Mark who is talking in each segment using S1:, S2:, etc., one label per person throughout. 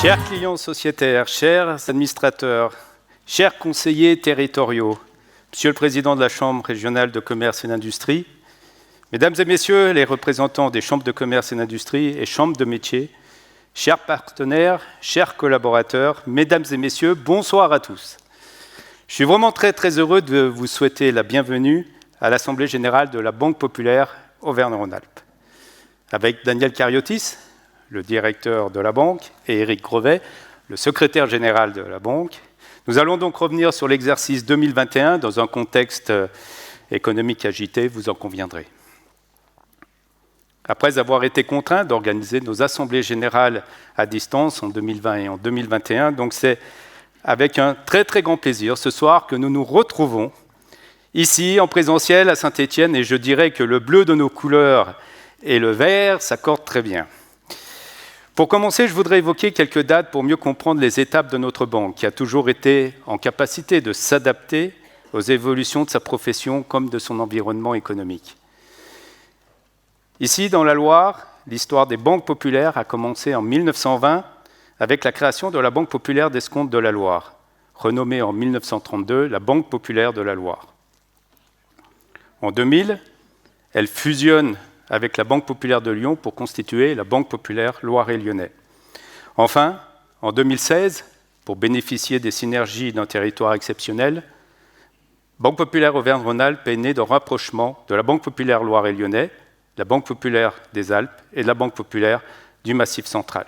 S1: Chers clients sociétaires, chers administrateurs, chers conseillers territoriaux, Monsieur le Président de la Chambre régionale de commerce et d'industrie, Mesdames et Messieurs les représentants des chambres de commerce et d'industrie et chambres de métiers, chers partenaires, chers collaborateurs, Mesdames et Messieurs, bonsoir à tous. Je suis vraiment très heureux de vous souhaiter la bienvenue à l'Assemblée générale de la Banque populaire Auvergne-Rhône-Alpes. Avec Daniel Cariotis, le directeur de la banque, et Éric Grevet, le secrétaire général de la banque, nous allons donc revenir sur l'exercice 2021 dans un contexte économique agité, vous en conviendrez. Après avoir été contraints d'organiser nos assemblées générales à distance en 2020 et en 2021, donc c'est avec un très grand plaisir ce soir que nous nous retrouvons ici en présentiel à Saint-Étienne, et je dirais que le bleu de nos couleurs et le vert s'accordent très bien. Pour commencer, je voudrais évoquer quelques dates pour mieux comprendre les étapes de notre banque, qui a toujours été en capacité de s'adapter aux évolutions de sa profession comme de son environnement économique. Ici, dans la Loire, l'histoire des banques populaires a commencé en 1920 avec la création de la Banque populaire d'Escompte de la Loire, renommée en 1932 la Banque populaire de la Loire. En 2000, elle fusionne avec la Banque populaire de Lyon pour constituer la Banque populaire Loiret-Lyonnais. Enfin, en 2016, pour bénéficier des synergies d'un territoire exceptionnel, Banque populaire Auvergne-Rhône-Alpes est née d'un rapprochement de la Banque populaire Loiret-Lyonnais, la Banque populaire des Alpes et de la Banque populaire du Massif central.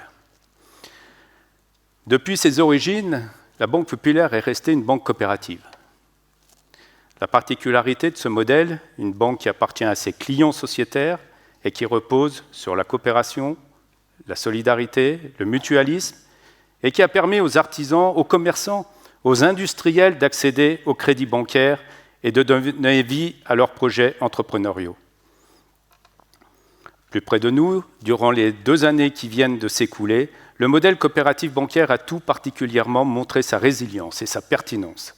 S1: Depuis ses origines, la Banque populaire est restée une banque coopérative. La particularité de ce modèle, une banque qui appartient à ses clients sociétaires et qui repose sur la coopération, la solidarité, le mutualisme, et qui a permis aux artisans, aux commerçants, aux industriels d'accéder au crédit bancaire et de donner vie à leurs projets entrepreneuriaux. Plus près de nous, durant les 2 années qui viennent de s'écouler, le modèle coopératif bancaire a tout particulièrement montré sa résilience et sa pertinence.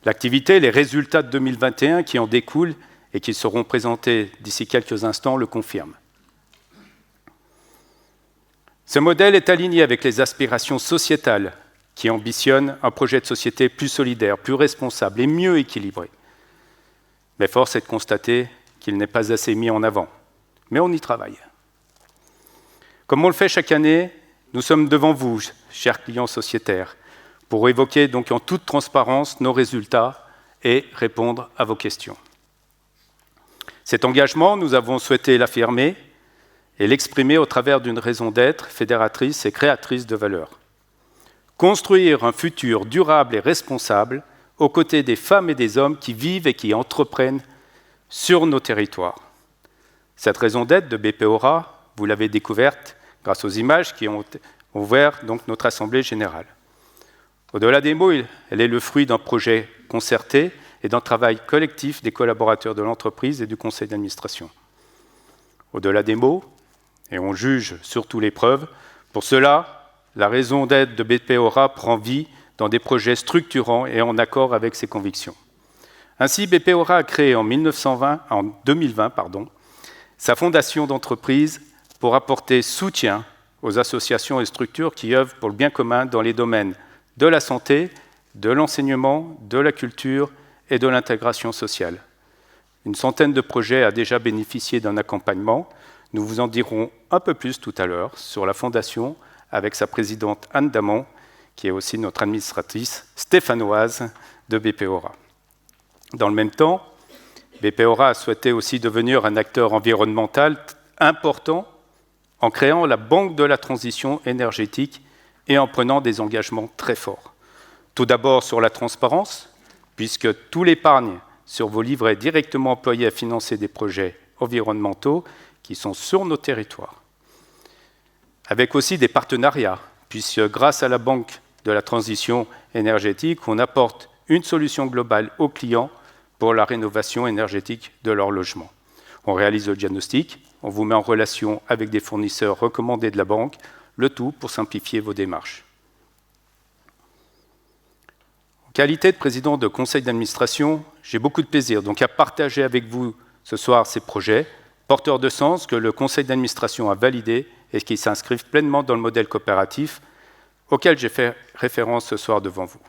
S1: L'activité, les résultats de 2021 qui en découlent et qui seront présentés d'ici quelques instants le confirment. Ce modèle est aligné avec les aspirations sociétales qui ambitionnent un projet de société plus solidaire, plus responsable et mieux équilibré. Mais force est de constater qu'il n'est pas assez mis en avant. Mais on y travaille. Comme on le fait chaque année, nous sommes devant vous, chers clients sociétaires, pour évoquer donc en toute transparence nos résultats et répondre à vos questions. Cet engagement, nous avons souhaité l'affirmer et l'exprimer au travers d'une raison d'être fédératrice et créatrice de valeur. Construire un futur durable et responsable aux côtés des femmes et des hommes qui vivent et qui entreprennent sur nos territoires. Cette raison d'être de BP Aura, vous l'avez découverte grâce aux images qui ont ouvert donc notre Assemblée générale. Au-delà des mots, elle est le fruit d'un projet concerté et d'un travail collectif des collaborateurs de l'entreprise et du conseil d'administration. Au-delà des mots, et on juge surtout les preuves, pour cela, la raison d'être de BP Aura prend vie dans des projets structurants et en accord avec ses convictions. Ainsi, BP Aura a créé en 2020, sa fondation d'entreprise pour apporter soutien aux associations et structures qui œuvrent pour le bien commun dans les domaines de la santé, de l'enseignement, de la culture et de l'intégration sociale. Une centaine de projets a déjà bénéficié d'un accompagnement. Nous vous en dirons un peu plus tout à l'heure sur la fondation avec sa présidente Anne Damon, qui est aussi notre administratrice stéphanoise de BP Aura. Dans le même temps, BP Aura a souhaité aussi devenir un acteur environnemental important en créant la Banque de la transition énergétique et en prenant des engagements très forts. Tout d'abord sur la transparence, puisque tout l'épargne sur vos livrets directement employés à financer des projets environnementaux qui sont sur nos territoires. Avec aussi des partenariats, puisque grâce à la Banque de la transition énergétique, on apporte une solution globale aux clients pour la rénovation énergétique de leur logement. On réalise le diagnostic, on vous met en relation avec des fournisseurs recommandés de la banque, le tout pour simplifier vos démarches. En qualité de président de conseil d'administration, j'ai beaucoup de plaisir donc à partager avec vous ce soir ces projets, porteurs de sens que le conseil d'administration a validés et qui s'inscrivent pleinement dans le modèle coopératif auxquels j'ai fait référence ce soir devant vous.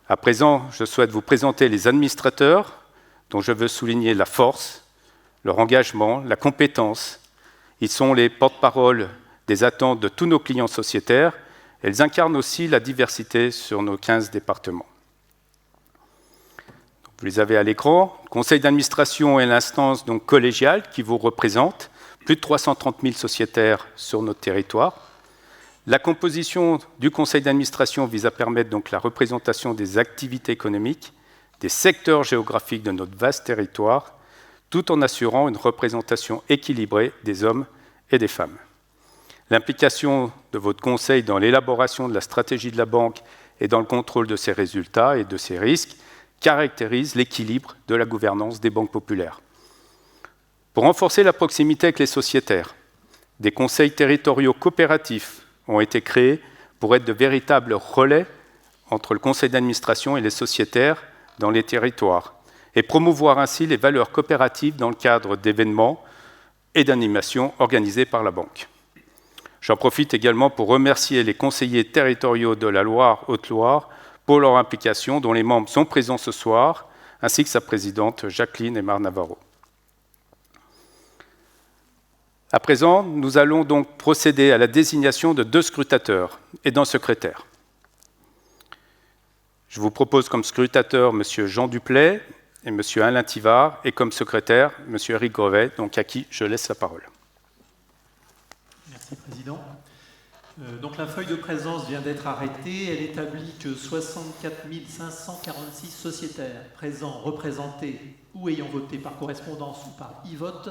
S1: À présent, je souhaite vous présenter les administrateurs dont je veux souligner la force, leur engagement, la compétence. Ils sont les porte-parole des attentes de tous nos clients sociétaires et ils incarnent aussi la diversité sur nos 15 départements. Vous les avez à l'écran. Le conseil d'administration est l'instance donc collégiale qui vous représente, plus de 330 000 sociétaires sur notre territoire. La composition du conseil d'administration vise à permettre donc la représentation des activités économiques, des secteurs géographiques de notre vaste territoire, tout en assurant une représentation équilibrée des hommes et des femmes. L'implication de votre conseil dans l'élaboration de la stratégie de la banque et dans le contrôle de ses résultats et de ses risques caractérise l'équilibre de la gouvernance des banques populaires. Pour renforcer la proximité avec les sociétaires, des conseils territoriaux coopératifs ont été créés pour être de véritables relais entre le conseil d'administration et les sociétaires dans les territoires et promouvoir ainsi les valeurs coopératives dans le cadre d'événements et d'animations organisés par la banque. J'en profite également pour remercier les conseillers territoriaux de la Loire-Haute-Loire pour leur implication, dont les membres sont présents ce soir, ainsi que sa présidente Jacqueline Aymar-Navarro. À présent, nous allons donc procéder à la désignation de 2 scrutateurs et d'un secrétaire. Je vous propose comme scrutateur M. Jean Duplay et M. Alain Tivard, et comme secrétaire M. Éric Grevet, donc à qui je laisse la parole.
S2: Merci, Président. Donc la feuille de présence vient d'être arrêtée. Elle établit que 64 546 sociétaires présents, représentés ou ayant voté par correspondance ou par e-vote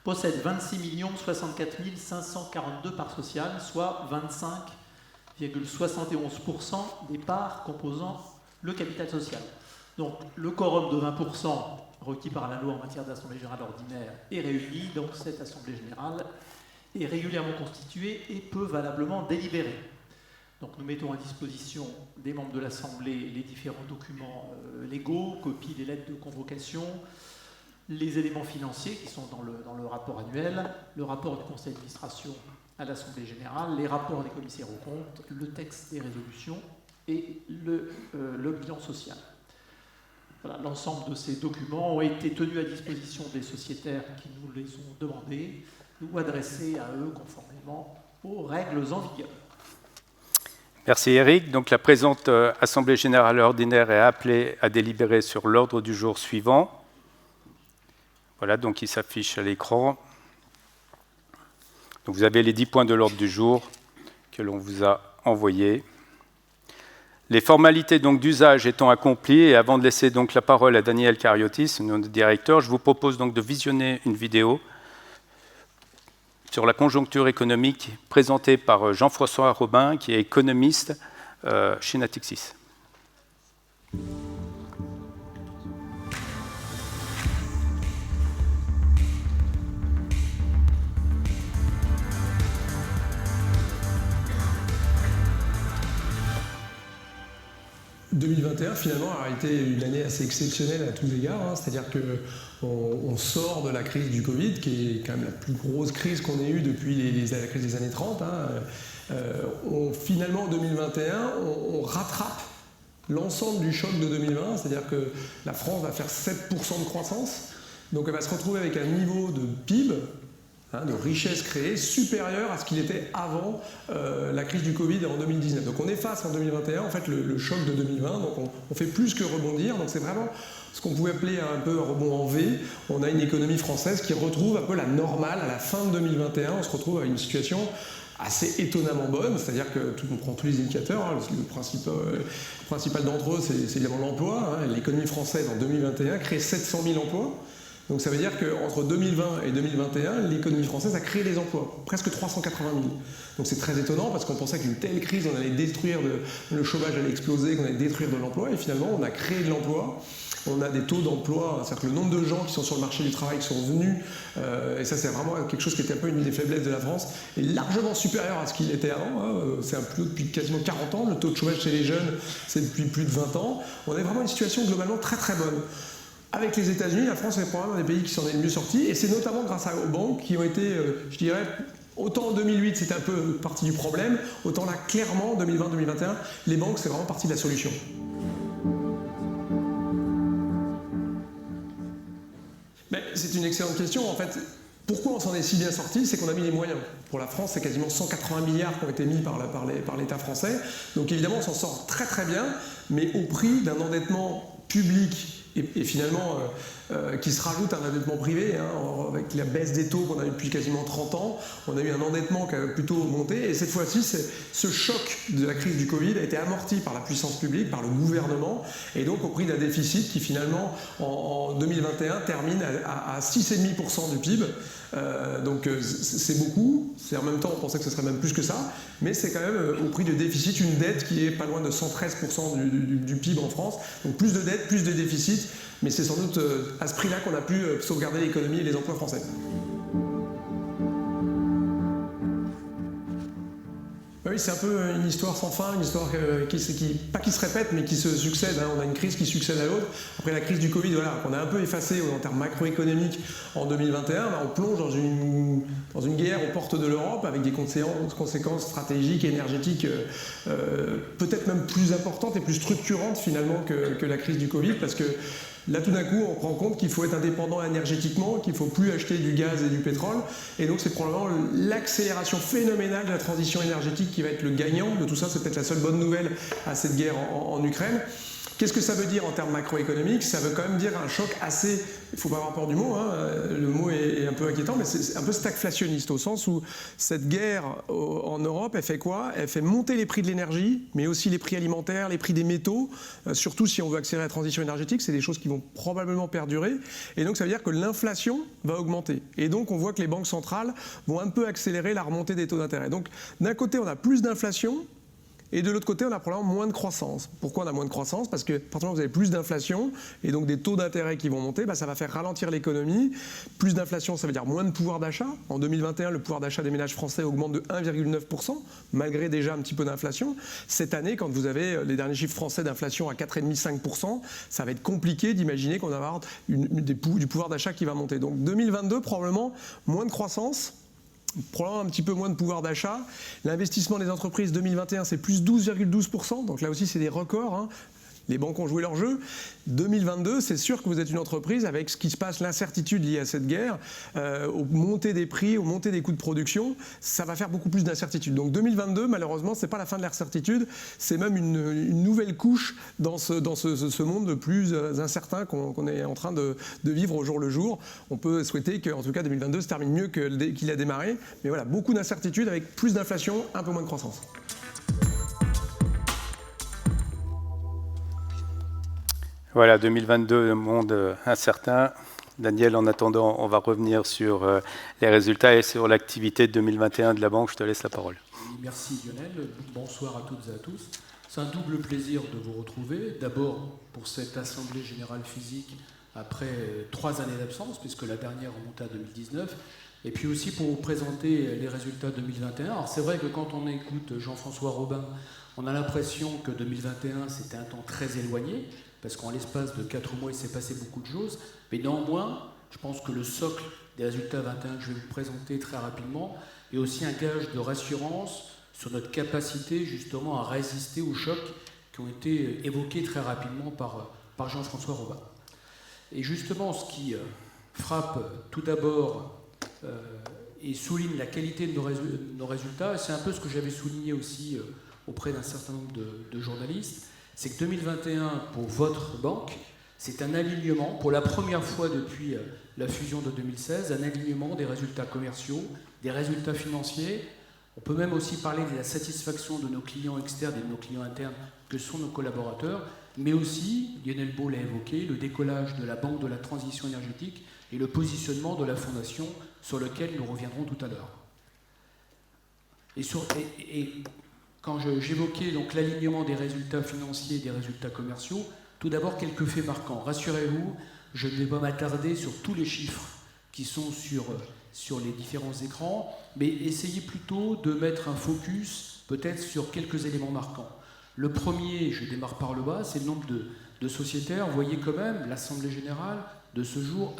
S2: possèdent 26 064 542 parts sociales, soit 25,71% des parts composant le capital social. Donc le quorum de 20% requis par la loi en matière d'assemblée générale ordinaire est réuni. Donc cette assemblée générale est régulièrement constituée et peut valablement délibérer. Donc nous mettons à disposition des membres de l'Assemblée les différents documents légaux, copies des lettres de convocation, les éléments financiers qui sont dans le rapport annuel, le rapport du conseil d'administration à l'Assemblée générale, les rapports des commissaires aux comptes, le texte des résolutions et le bilan social. Voilà, l'ensemble de ces documents ont été tenus à disposition des sociétaires qui nous les ont demandés ou adressés à eux conformément aux règles en vigueur.
S1: Merci Éric. Donc la présente Assemblée générale ordinaire est appelée à délibérer sur l'ordre du jour suivant. Voilà, donc il s'affiche à l'écran. Donc vous avez les 10 points de l'ordre du jour que l'on vous a envoyés. Les formalités donc d'usage étant accomplies, et avant de laisser donc la parole à Daniel Cariotis, notre directeur, je vous propose donc de visionner une vidéo sur la conjoncture économique présentée par Jean-François Robin, qui est économiste chez Natixis.
S3: 2021, finalement, a été une année assez exceptionnelle à tous égards. Hein. C'est-à-dire qu'on sort de la crise du Covid, qui est quand même la plus grosse crise qu'on ait eue depuis la crise des années 30. Hein. Finalement, en 2021, on rattrape l'ensemble du choc de 2020, c'est-à-dire que la France va faire 7% de croissance. Donc elle va se retrouver avec un niveau de PIB, de richesse créée, supérieur à ce qu'il était avant la crise du Covid en 2019. Donc on efface en 2021 en fait le choc de 2020, donc on fait plus que rebondir, donc c'est vraiment ce qu'on pouvait appeler un peu un rebond en V. On a une économie française qui retrouve un peu la normale à la fin de 2021, on se retrouve à une situation assez étonnamment bonne, c'est-à-dire que on prend tous les indicateurs, hein, le principal d'entre eux c'est évidemment l'emploi. Hein, l'économie française en 2021 crée 700 000 emplois. Donc ça veut dire qu'entre 2020 et 2021, l'économie française a créé des emplois, presque 380 000. Donc c'est très étonnant parce qu'on pensait qu'une telle crise, on allait détruire, le chômage allait exploser, qu'on allait détruire de l'emploi, et finalement on a créé de l'emploi. On a des taux d'emploi, c'est-à-dire que le nombre de gens qui sont sur le marché du travail, qui sont venus, et ça c'est vraiment quelque chose qui était un peu une des faiblesses de la France, est largement supérieur à ce qu'il était avant. Hein. C'est un plus haut depuis quasiment 40 ans, le taux de chômage chez les jeunes c'est depuis plus de 20 ans. On a vraiment une situation globalement très très bonne. Avec les États-Unis, la France est probablement un des pays qui s'en est le mieux sorti, et c'est notamment grâce aux banques qui ont été, je dirais, autant en 2008 c'était un peu partie du problème, autant là clairement 2020-2021, les banques c'est vraiment partie de la solution. C'est une excellente question. En fait, pourquoi on s'en est si bien sorti? C'est qu'on a mis les moyens. Pour la France, c'est quasiment 180 milliards qui ont été mis par l'État français. Donc évidemment, on s'en sort très très bien, mais au prix d'un endettement public et finalement qui se rajoute à un endettement privé, hein, avec la baisse des taux qu'on a eu depuis quasiment 30 ans, on a eu un endettement qui a plutôt augmenté, et cette fois-ci, ce choc de la crise du Covid a été amorti par la puissance publique, par le gouvernement, et donc au prix d'un déficit qui finalement, en 2021, termine à 6,5% du PIB. Donc c'est beaucoup, en même temps on pensait que ce serait même plus que ça, mais c'est quand même au prix de déficit, une dette qui est pas loin de 113% du PIB en France, donc plus de dette, plus de déficit, mais c'est sans doute à ce prix-là qu'on a pu sauvegarder l'économie et les emplois français. Oui, c'est un peu une histoire sans fin, une histoire pas qui se répète, mais qui se succède. Hein. On a une crise qui succède à l'autre. Après la crise du Covid, voilà, qu'on a un peu effacée en termes macroéconomiques en 2021, on plonge dans une guerre aux portes de l'Europe avec des conséquences stratégiques et énergétiques peut-être même plus importantes et plus structurantes finalement que la crise du Covid, parce que là, tout d'un coup, on prend compte qu'il faut être indépendant énergétiquement, qu'il ne faut plus acheter du gaz et du pétrole. Et donc, c'est probablement l'accélération phénoménale de la transition énergétique qui va être le gagnant de tout ça. C'est peut-être la seule bonne nouvelle à cette guerre en Ukraine. Qu'est-ce que ça veut dire en termes macroéconomiques? Ça veut quand même dire un choc assez, il ne faut pas avoir peur du mot, hein, le mot est un peu inquiétant, mais c'est un peu stagflationniste, au sens où cette guerre en Europe, elle fait quoi? Elle fait monter les prix de l'énergie, mais aussi les prix alimentaires, les prix des métaux, surtout si on veut accélérer la transition énergétique, c'est des choses qui vont probablement perdurer, et donc ça veut dire que l'inflation va augmenter. Et donc on voit que les banques centrales vont un peu accélérer la remontée des taux d'intérêt. Donc d'un côté, on a plus d'inflation, et de l'autre côté, on a probablement moins de croissance. Pourquoi on a moins de croissance? Parce que, partir du moment où vous avez plus d'inflation et donc des taux d'intérêt qui vont monter, ça va faire ralentir l'économie. Plus d'inflation, ça veut dire moins de pouvoir d'achat. En 2021, le pouvoir d'achat des ménages français augmente de 1,9%, malgré déjà un petit peu d'inflation. Cette année, quand vous avez les derniers chiffres français d'inflation à 4,5-5%, ça va être compliqué d'imaginer qu'on va avoir du pouvoir d'achat qui va monter. Donc 2022, probablement moins de croissance, probablement un petit peu moins de pouvoir d'achat. L'investissement des entreprises 2021, c'est plus 12,12%. Donc là aussi, c'est des records. Hein. Les banques ont joué leur jeu. 2022, c'est sûr que vous êtes une entreprise avec ce qui se passe, l'incertitude liée à cette guerre, aux montées des prix, aux montées des coûts de production, ça va faire beaucoup plus d'incertitude. Donc 2022, malheureusement, c'est pas la fin de l'incertitude, c'est même une nouvelle couche dans ce monde de plus incertain qu'on est en train de vivre au jour le jour. On peut souhaiter qu'en tout cas 2022 se termine mieux qu'il a démarré, mais voilà, beaucoup d'incertitudes avec plus d'inflation, un peu moins de croissance.
S1: Voilà, 2022, un monde incertain. Daniel, en attendant, on va revenir sur les résultats et sur l'activité de 2021 de la banque. Je te laisse la parole.
S2: Merci Lionel, bonsoir à toutes et à tous. C'est un double plaisir de vous retrouver. D'abord pour cette assemblée générale physique après 3 années d'absence, puisque la dernière remonte à 2019, et puis aussi pour vous présenter les résultats 2021. Alors c'est vrai que quand on écoute Jean-François Robin, on a l'impression que 2021 c'était un temps très éloigné, parce qu'en l'espace de 4 mois, il s'est passé beaucoup de choses. Mais néanmoins, je pense que le socle des résultats 21 que je vais vous présenter très rapidement est aussi un gage de rassurance sur notre capacité justement à résister aux chocs qui ont été évoqués très rapidement par Jean-François Robin. Et justement, ce qui frappe tout d'abord et souligne la qualité de nos résultats, c'est un peu ce que j'avais souligné aussi auprès d'un certain nombre de journalistes, c'est que 2021, pour votre banque, c'est un alignement, pour la première fois depuis la fusion de 2016, un alignement des résultats commerciaux, des résultats financiers. On peut même aussi parler de la satisfaction de nos clients externes et de nos clients internes, que sont nos collaborateurs, mais aussi, Lionel Beau l'a évoqué, le décollage de la Banque de la Transition énergétique et le positionnement de la Fondation, sur lequel nous reviendrons tout à l'heure. Quand j'évoquais donc l'alignement des résultats financiers et des résultats commerciaux, tout d'abord quelques faits marquants. Rassurez-vous, je ne vais pas m'attarder sur tous les chiffres qui sont sur les différents écrans, mais essayez plutôt de mettre un focus peut-être sur quelques éléments marquants. Le premier, je démarre par le bas, c'est le nombre de sociétaires. Vous voyez quand même l'Assemblée Générale de ce jour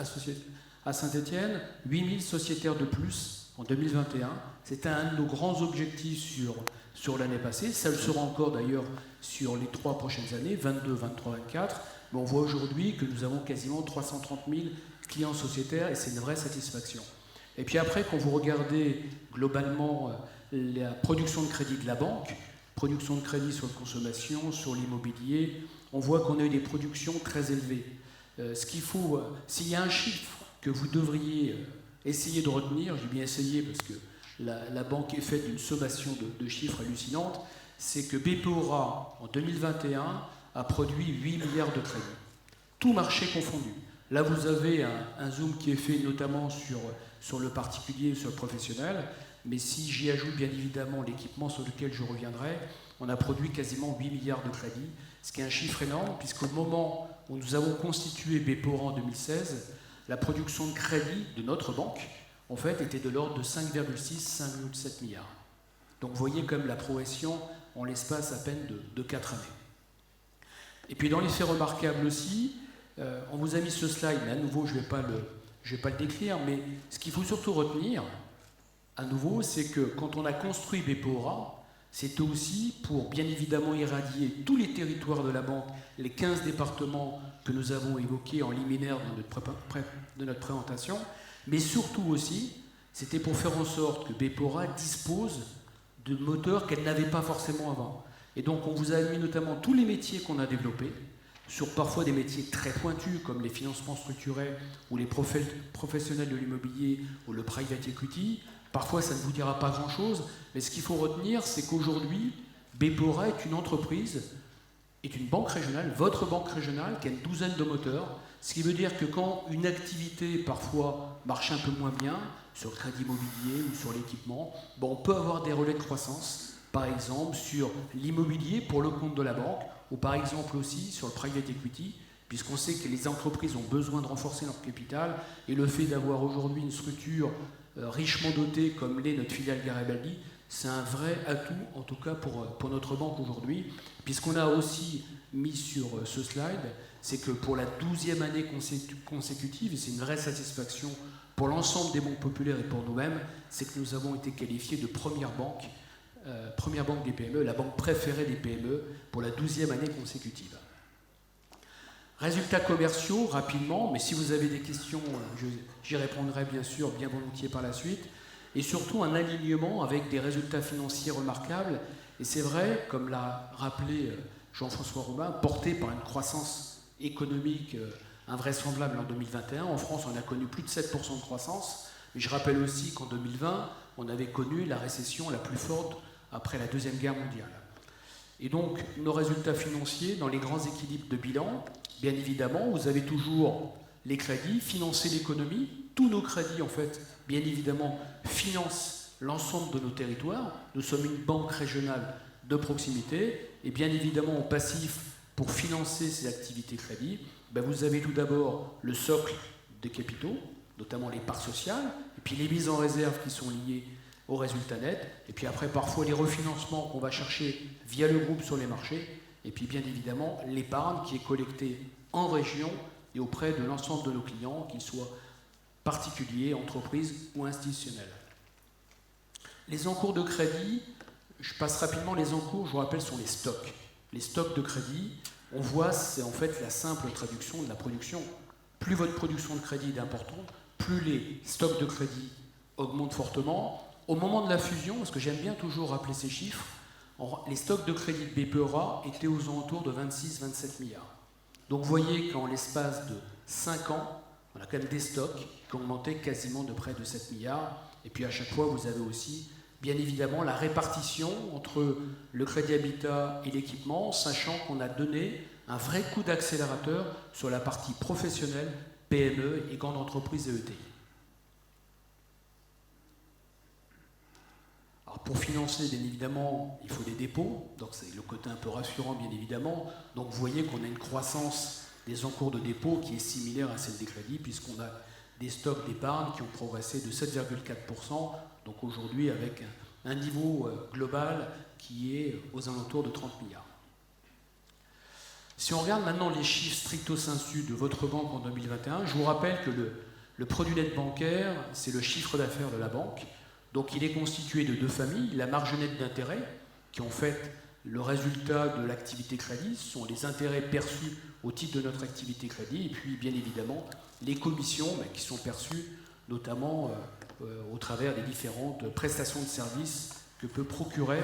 S2: à Saint-Étienne, 8000 sociétaires de plus
S4: en 2021. C'était un de nos grands objectifs sur l'année passée. Ça le sera encore d'ailleurs sur les 3 prochaines années, 22, 23, 24. Mais on voit aujourd'hui que nous avons quasiment 330 000 clients sociétaires et c'est une vraie satisfaction. Et puis après, quand vous regardez globalement la production de crédit de la banque, production de crédit sur la consommation, sur l'immobilier, on voit qu'on a eu des productions très élevées. Ce qu'il faut, s'il y a un chiffre que vous devriez essayer de retenir, j'ai bien essayé parce que la banque est faite d'une sommation de chiffres hallucinantes, c'est que BPORA, en 2021, a produit 8 milliards de crédits, tout marché confondu. Là, vous avez un zoom qui est fait notamment sur le particulier et sur le professionnel, mais si j'y ajoute bien évidemment l'équipement sur lequel je reviendrai, on a produit quasiment 8 milliards de crédits, ce qui est un chiffre énorme, puisqu'au moment où nous avons constitué BPORA en 2016, la production de crédit de notre banque, en fait, était de l'ordre de 5,6-5,7 milliards. Donc vous voyez comme la progression en l'espace à peine de 4 années. Et puis dans les faits remarquables aussi, on vous a mis ce slide, mais à nouveau je ne vais pas le décrire, mais ce qu'il faut surtout retenir, à nouveau, c'est que quand on a construit BPORA, c'était aussi pour bien évidemment irradier tous les territoires de la banque, les 15 départements que nous avons évoqués en liminaire de notre présentation, mais surtout aussi, c'était pour faire en sorte que BPORA dispose de moteurs qu'elle n'avait pas forcément avant. Et donc on vous a mis notamment tous les métiers qu'on a développés, sur parfois des métiers très pointus comme les financements structurés ou les professionnels de l'immobilier ou le private equity. Parfois ça ne vous dira pas grand-chose, mais ce qu'il faut retenir, c'est qu'aujourd'hui, BPORA est une entreprise, est une banque régionale, votre banque régionale, qui a une douzaine de moteurs, ce qui veut dire que quand une activité parfois marche un peu moins bien, sur le crédit immobilier ou sur l'équipement, on peut avoir des relais de croissance, par exemple sur l'immobilier pour le compte de la banque, ou par exemple aussi sur le private equity, puisqu'on sait que les entreprises ont besoin de renforcer leur capital, et le fait d'avoir aujourd'hui une structure richement dotée comme l'est notre filiale Garibaldi, c'est un vrai atout, en tout cas pour notre banque aujourd'hui, puisqu'on a aussi mis sur ce slide, c'est que pour la 12e année consécutive, et c'est une vraie satisfaction pour l'ensemble des banques populaires et pour nous-mêmes, c'est que nous avons été qualifiés de première banque des PME, la banque préférée des PME pour la 12e année consécutive. Résultats commerciaux, rapidement, mais si vous avez des questions, j'y répondrai bien sûr, bien volontiers par la suite, et surtout un alignement avec des résultats financiers remarquables, et c'est vrai, comme l'a rappelé Jean-François Robin, porté par une croissance économique invraisemblable en 2021. En France, on a connu plus de 7% de croissance, mais je rappelle aussi qu'en 2020, on avait connu la récession la plus forte après la Deuxième Guerre mondiale. Et donc, nos résultats financiers, dans les grands équilibres de bilan, bien évidemment, vous avez toujours les crédits, financer l'économie. Tous nos crédits, en fait, bien évidemment, financent l'ensemble de nos territoires. Nous sommes une banque régionale de proximité, et bien évidemment, en passif, pour financer ces activités crédit, vous avez tout d'abord le socle des capitaux, notamment les parts sociales, et puis les mises en réserve qui sont liées aux résultats nets, et puis après parfois les refinancements qu'on va chercher via le groupe sur les marchés, et puis bien évidemment l'épargne qui est collectée en région et auprès de l'ensemble de nos clients, qu'ils soient particuliers, entreprises ou institutionnels. Les encours de crédit, je passe rapidement les encours, je vous rappelle, sont les stocks. Les stocks de crédit, on voit, c'est en fait la simple traduction de la production. Plus votre production de crédit est importante, plus les stocks de crédit augmentent fortement. Au moment de la fusion, parce que j'aime bien toujours rappeler ces chiffres, les stocks de crédit de BPORA étaient aux alentours de 26-27 milliards. Donc vous voyez qu'en l'espace de 5 ans, on a quand même des stocks qui ont augmenté quasiment de près de 7 milliards. Et puis à chaque fois, vous avez aussi, bien évidemment, la répartition entre le crédit habitat et l'équipement, sachant qu'on a donné un vrai coup d'accélérateur sur la partie professionnelle, PME et grandes entreprises et ETI. Alors pour financer, bien évidemment, il faut des dépôts, donc c'est le côté un peu rassurant, bien évidemment. Donc vous voyez qu'on a une croissance des encours de dépôt qui est similaire à celle des crédits, puisqu'on a des stocks d'épargne qui ont progressé de 7,4%, donc aujourd'hui avec un niveau global qui est aux alentours de 30 milliards. Si on regarde maintenant les chiffres stricto sensu de votre banque en 2021, je vous rappelle que le produit net bancaire, c'est le chiffre d'affaires de la banque. Donc il est constitué de deux familles, la marge nette d'intérêt, qui en fait le résultat de l'activité crédit, ce sont les intérêts perçus au titre de notre activité crédit, et puis bien évidemment les commissions qui sont perçues notamment au travers des différentes prestations de services que peut procurer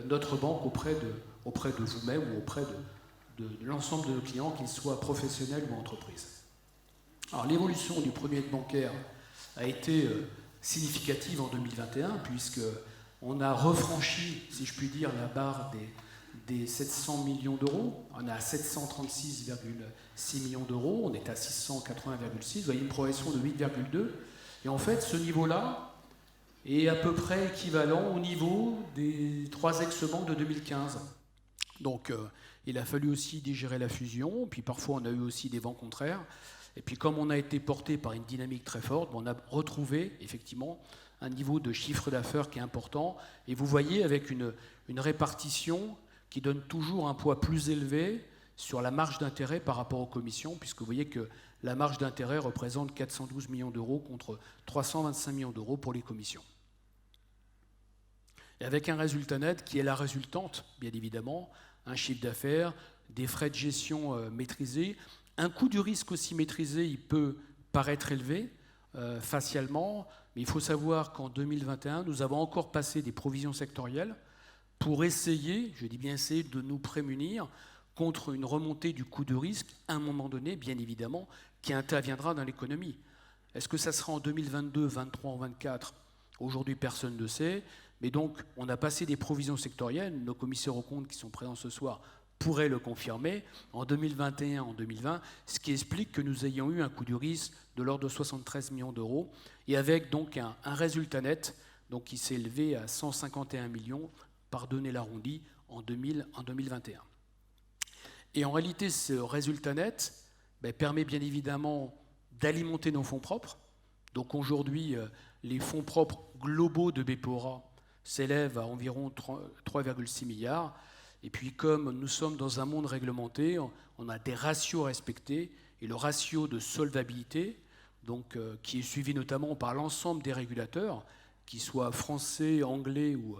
S4: notre banque auprès de vous-même ou auprès de l'ensemble de nos clients, qu'ils soient professionnels ou entreprises. Alors l'évolution du premier net bancaire a été significative en 2021, puisqu'on a refranchi, si je puis dire, la barre des 700 millions d'euros. On est à 736,6 millions d'euros, on est à 680,6, vous voyez une progression de 8,2. Et en fait, ce niveau-là est à peu près équivalent au niveau des 3 ex-banques de 2015. Donc il a fallu aussi digérer la fusion, puis parfois on a eu aussi des vents contraires. Et puis comme on a été porté par une dynamique très forte, on a retrouvé effectivement un niveau de chiffre d'affaires qui est important. Et vous voyez avec une répartition qui donne toujours un poids plus élevé sur la marge d'intérêt par rapport aux commissions, puisque vous voyez que la marge d'intérêt représente 412 millions d'euros contre 325 millions d'euros pour les commissions. Et avec un résultat net qui est la résultante, bien évidemment, un chiffre d'affaires, des frais de gestion maîtrisés, un coût du risque aussi maîtrisé, il peut paraître élevé facialement, mais il faut savoir qu'en 2021, nous avons encore passé des provisions sectorielles pour essayer, je dis bien essayer, de nous prémunir contre une remontée du coût de risque, à un moment donné, bien évidemment, qui interviendra dans l'économie. Est-ce que ça sera en 2022, 2023 ou 2024 ? Aujourd'hui, personne ne sait. Mais donc, on a passé des provisions sectorielles. Nos commissaires aux comptes qui sont présents ce soir pourraient le confirmer. En 2021, en 2020, ce qui explique que nous ayons eu un coût du risque de l'ordre de 73 millions d'euros, et avec donc un résultat net donc, qui s'est élevé à 151 millions, pardonnez l'arrondi, en 2021. Et en réalité, ce résultat net permet bien évidemment d'alimenter nos fonds propres. Donc aujourd'hui, les fonds propres globaux de BPORA s'élèvent à environ 3,6 milliards. Et puis comme nous sommes dans un monde réglementé, on a des ratios à respecter. Et le ratio de solvabilité, donc, qui est suivi notamment par l'ensemble des régulateurs, qu'ils soient français, anglais ou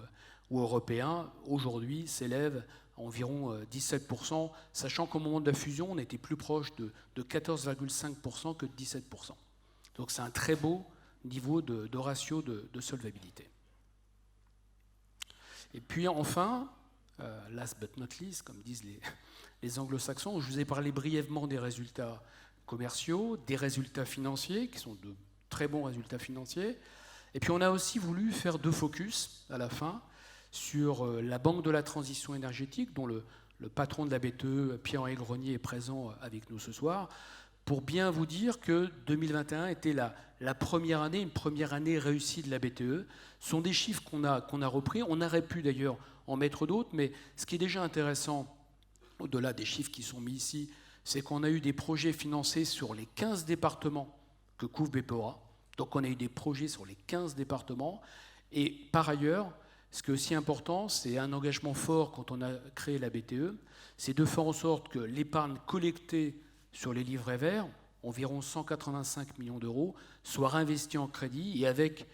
S4: européens, aujourd'hui s'élève à environ 17%, sachant qu'au moment de la fusion, on était plus proche de 14,5% que de 17%. Donc c'est un très beau niveau de ratio de solvabilité. Et puis enfin, last but not least, comme disent les anglo-saxons, je vous ai parlé brièvement des résultats commerciaux, des résultats financiers, qui sont de très bons résultats financiers. Et puis on a aussi voulu faire deux focus à la fin sur la Banque de la transition énergétique, dont le patron de la BTE, Pierre-Henri Grenier, est présent avec nous ce soir, pour bien vous dire que 2021 était la première année, une première année réussie de la BTE. Ce sont des chiffres qu'on a repris. On aurait pu d'ailleurs en mettre d'autres, mais ce qui est déjà intéressant, au-delà des chiffres qui sont mis ici, c'est qu'on a eu des projets financés sur les 15 départements que couvre BPORA. Donc on a eu des projets sur les 15 départements. Et par ailleurs, ce qui est aussi important, c'est un engagement fort quand on a créé la BTE, c'est de faire en sorte que l'épargne collectée sur les livrets verts, environ 185 millions d'euros, soit réinvestie en crédit et avec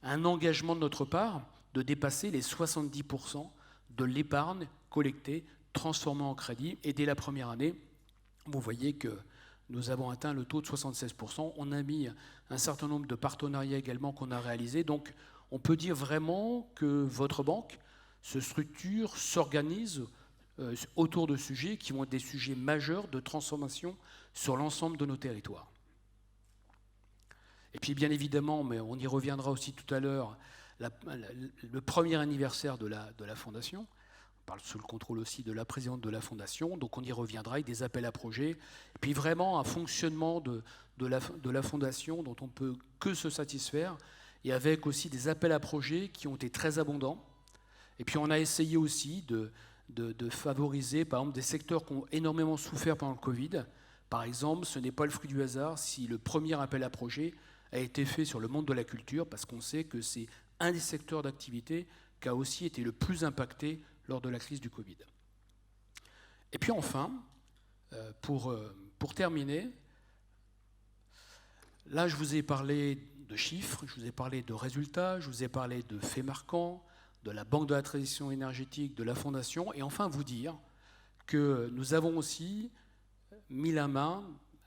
S4: un engagement de notre part de dépasser les 70% de l'épargne collectée, transformée en crédit. Et dès la première année, vous voyez que nous avons atteint le taux de 76%. On a mis un certain nombre de partenariats également qu'on a réalisés. Donc, on peut dire vraiment que votre banque se structure, s'organise autour de sujets qui vont être des sujets majeurs de transformation sur l'ensemble de nos territoires. Et puis, bien évidemment, mais on y reviendra aussi tout à l'heure, le premier anniversaire de la Fondation. On parle sous le contrôle aussi de la présidente de la Fondation, donc on y reviendra avec des appels à projets. Et puis vraiment un fonctionnement de la Fondation dont on ne peut que se satisfaire, et avec aussi des appels à projets qui ont été très abondants. Et puis on a essayé aussi de favoriser, par exemple, des secteurs qui ont énormément souffert pendant le Covid. Par exemple, ce n'est pas le fruit du hasard si le premier appel à projet a été fait sur le monde de la culture, parce qu'on sait que c'est un des secteurs d'activité qui a aussi été le plus impacté lors de la crise du Covid. Et puis enfin, pour terminer, là je vous ai parlé de chiffres, je vous ai parlé de résultats, je vous ai parlé de faits marquants, de la Banque de la transition énergétique, de la Fondation, et enfin vous dire que nous avons aussi mis la main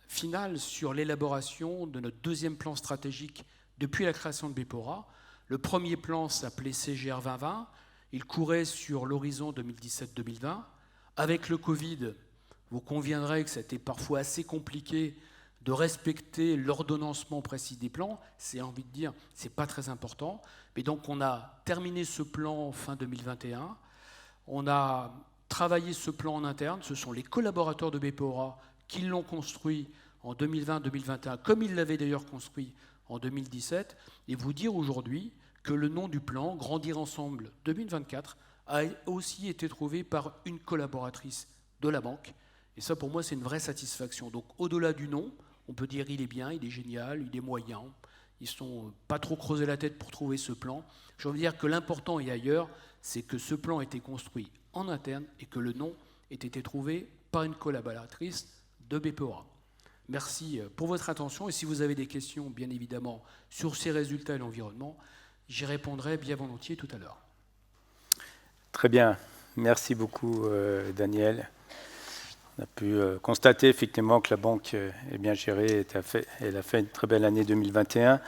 S4: finale sur l'élaboration de notre deuxième plan stratégique depuis la création de Bpora. Le premier plan s'appelait CGR 2020, il courait sur l'horizon 2017-2020. Avec le Covid, vous conviendrez que c'était parfois assez compliqué de respecter l'ordonnancement précis des plans, c'est envie de dire, c'est pas très important. Mais donc on a terminé ce plan fin 2021, on a travaillé ce plan en interne, ce sont les collaborateurs de Bpora qui l'ont construit en 2020-2021, comme ils l'avaient d'ailleurs construit en 2017, et vous dire aujourd'hui que le nom du plan, Grandir ensemble 2024, a aussi été trouvé par une collaboratrice de la banque. Et ça, pour moi, c'est une vraie satisfaction. Donc, au-delà du nom, on peut dire il est bien, il est génial, il est moyen. Ils ne sont pas trop creusés la tête pour trouver ce plan. Je veux dire que l'important est ailleurs, c'est que ce plan a été construit en interne et que le nom ait été trouvé par une collaboratrice de Bpora. Merci pour votre attention. Et si vous avez des questions, bien évidemment, sur ces résultats et l'environnement, j'y répondrai bien volontiers tout à l'heure.
S1: Très bien. Merci beaucoup, Daniel. On a pu constater effectivement que la banque est bien gérée. Elle a fait une très belle année 2021.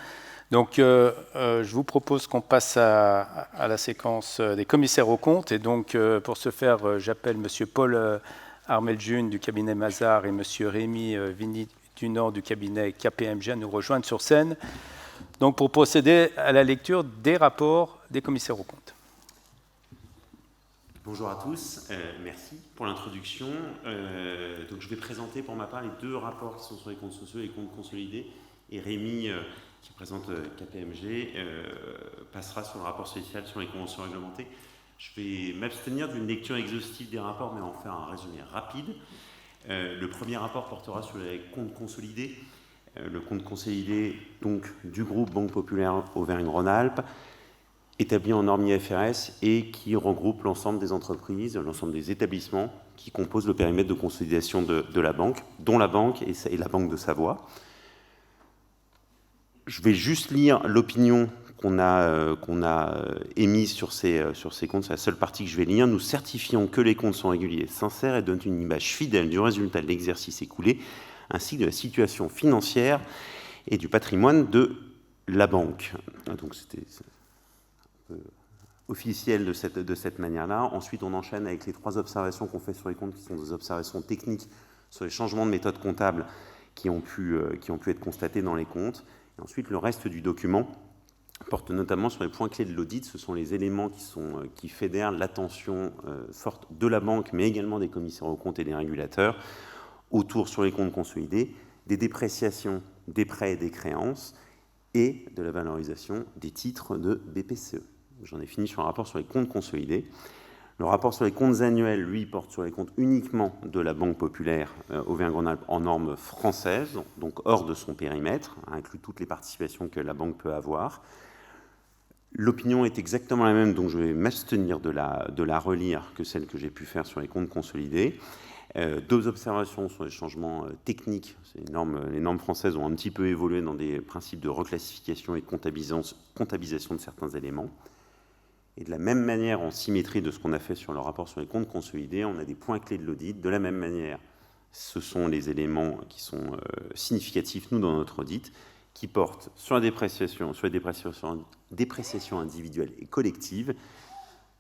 S1: Donc, je vous propose qu'on passe à la séquence des commissaires aux comptes. Et donc, pour ce faire, j'appelle M. Paul Armeljun du cabinet Mazars et M. Rémi Vigny-Dunant du cabinet KPMG à nous rejoindre sur scène. Donc, pour procéder à la lecture des rapports des commissaires aux comptes.
S5: Bonjour à tous, merci pour l'introduction. Donc je vais présenter pour ma part les deux rapports qui sont sur les comptes sociaux et les comptes consolidés. Et Rémi, qui présente KPMG, passera sur le rapport social sur les conventions réglementées. Je vais m'abstenir d'une lecture exhaustive des rapports, mais en faire un résumé rapide. Le premier rapport portera sur les comptes consolidés. Le compte consolidé donc, du groupe Banque Populaire Auvergne-Rhône-Alpes, établi en norme IFRS et qui regroupe l'ensemble des entreprises, l'ensemble des établissements qui composent le périmètre de consolidation de la banque, dont la banque et la Banque de Savoie. Je vais juste lire l'opinion qu'on a émise sur ces comptes, c'est la seule partie que je vais lire. Nous certifions que les comptes sont réguliers et sincères et donnent une image fidèle du résultat de l'exercice écoulé, ainsi que de la situation financière et du patrimoine de la banque. Donc c'était officiel de cette manière-là. Ensuite, on enchaîne avec les trois observations qu'on fait sur les comptes, qui sont des observations techniques sur les changements de méthode comptable qui ont pu être constatés dans les comptes. Et ensuite, le reste du document porte notamment sur les points clés de l'audit. Ce sont les éléments qui fédèrent l'attention forte de la banque, mais également des commissaires aux comptes et des régulateurs, autour sur les comptes consolidés, des dépréciations des prêts et des créances, et de la valorisation des titres de BPCE. J'en ai fini sur un rapport sur les comptes consolidés. Le rapport sur les comptes annuels, lui, porte sur les comptes uniquement de la Banque Populaire Auvergne-Rhône-Alpes en norme française, donc hors de son périmètre, inclut toutes les participations que la banque peut avoir. L'opinion est exactement la même, donc je vais m'abstenir de la relire que celle que j'ai pu faire sur les comptes consolidés. Deux observations sur les changements techniques. Les normes françaises ont un petit peu évolué dans des principes de reclassification et de comptabilisation de certains éléments. Et de la même manière, en symétrie de ce qu'on a fait sur le rapport sur les comptes consolidés, on a des points clés de l'audit. De la même manière, ce sont les éléments qui sont significatifs, nous, dans notre audit, qui portent sur la dépréciation, dépréciation individuelle et collective,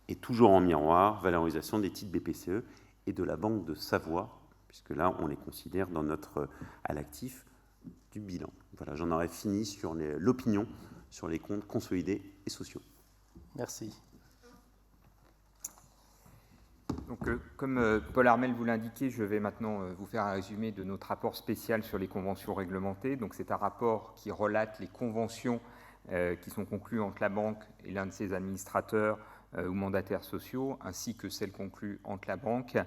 S5: et toujours en miroir, valorisation des titres BPCE et de la Banque de Savoie, puisque là, on les considère à l'actif du bilan. Voilà, j'en aurais fini sur l'opinion sur les comptes consolidés et sociaux.
S1: Merci.
S6: Donc, comme Paul Armel vous l'indiquait, je vais maintenant vous faire un résumé de notre rapport spécial sur les conventions réglementées. Donc, c'est un rapport qui relate les conventions qui sont conclues entre la banque et l'un de ses administrateurs ou mandataires sociaux, ainsi que celles conclues entre la banque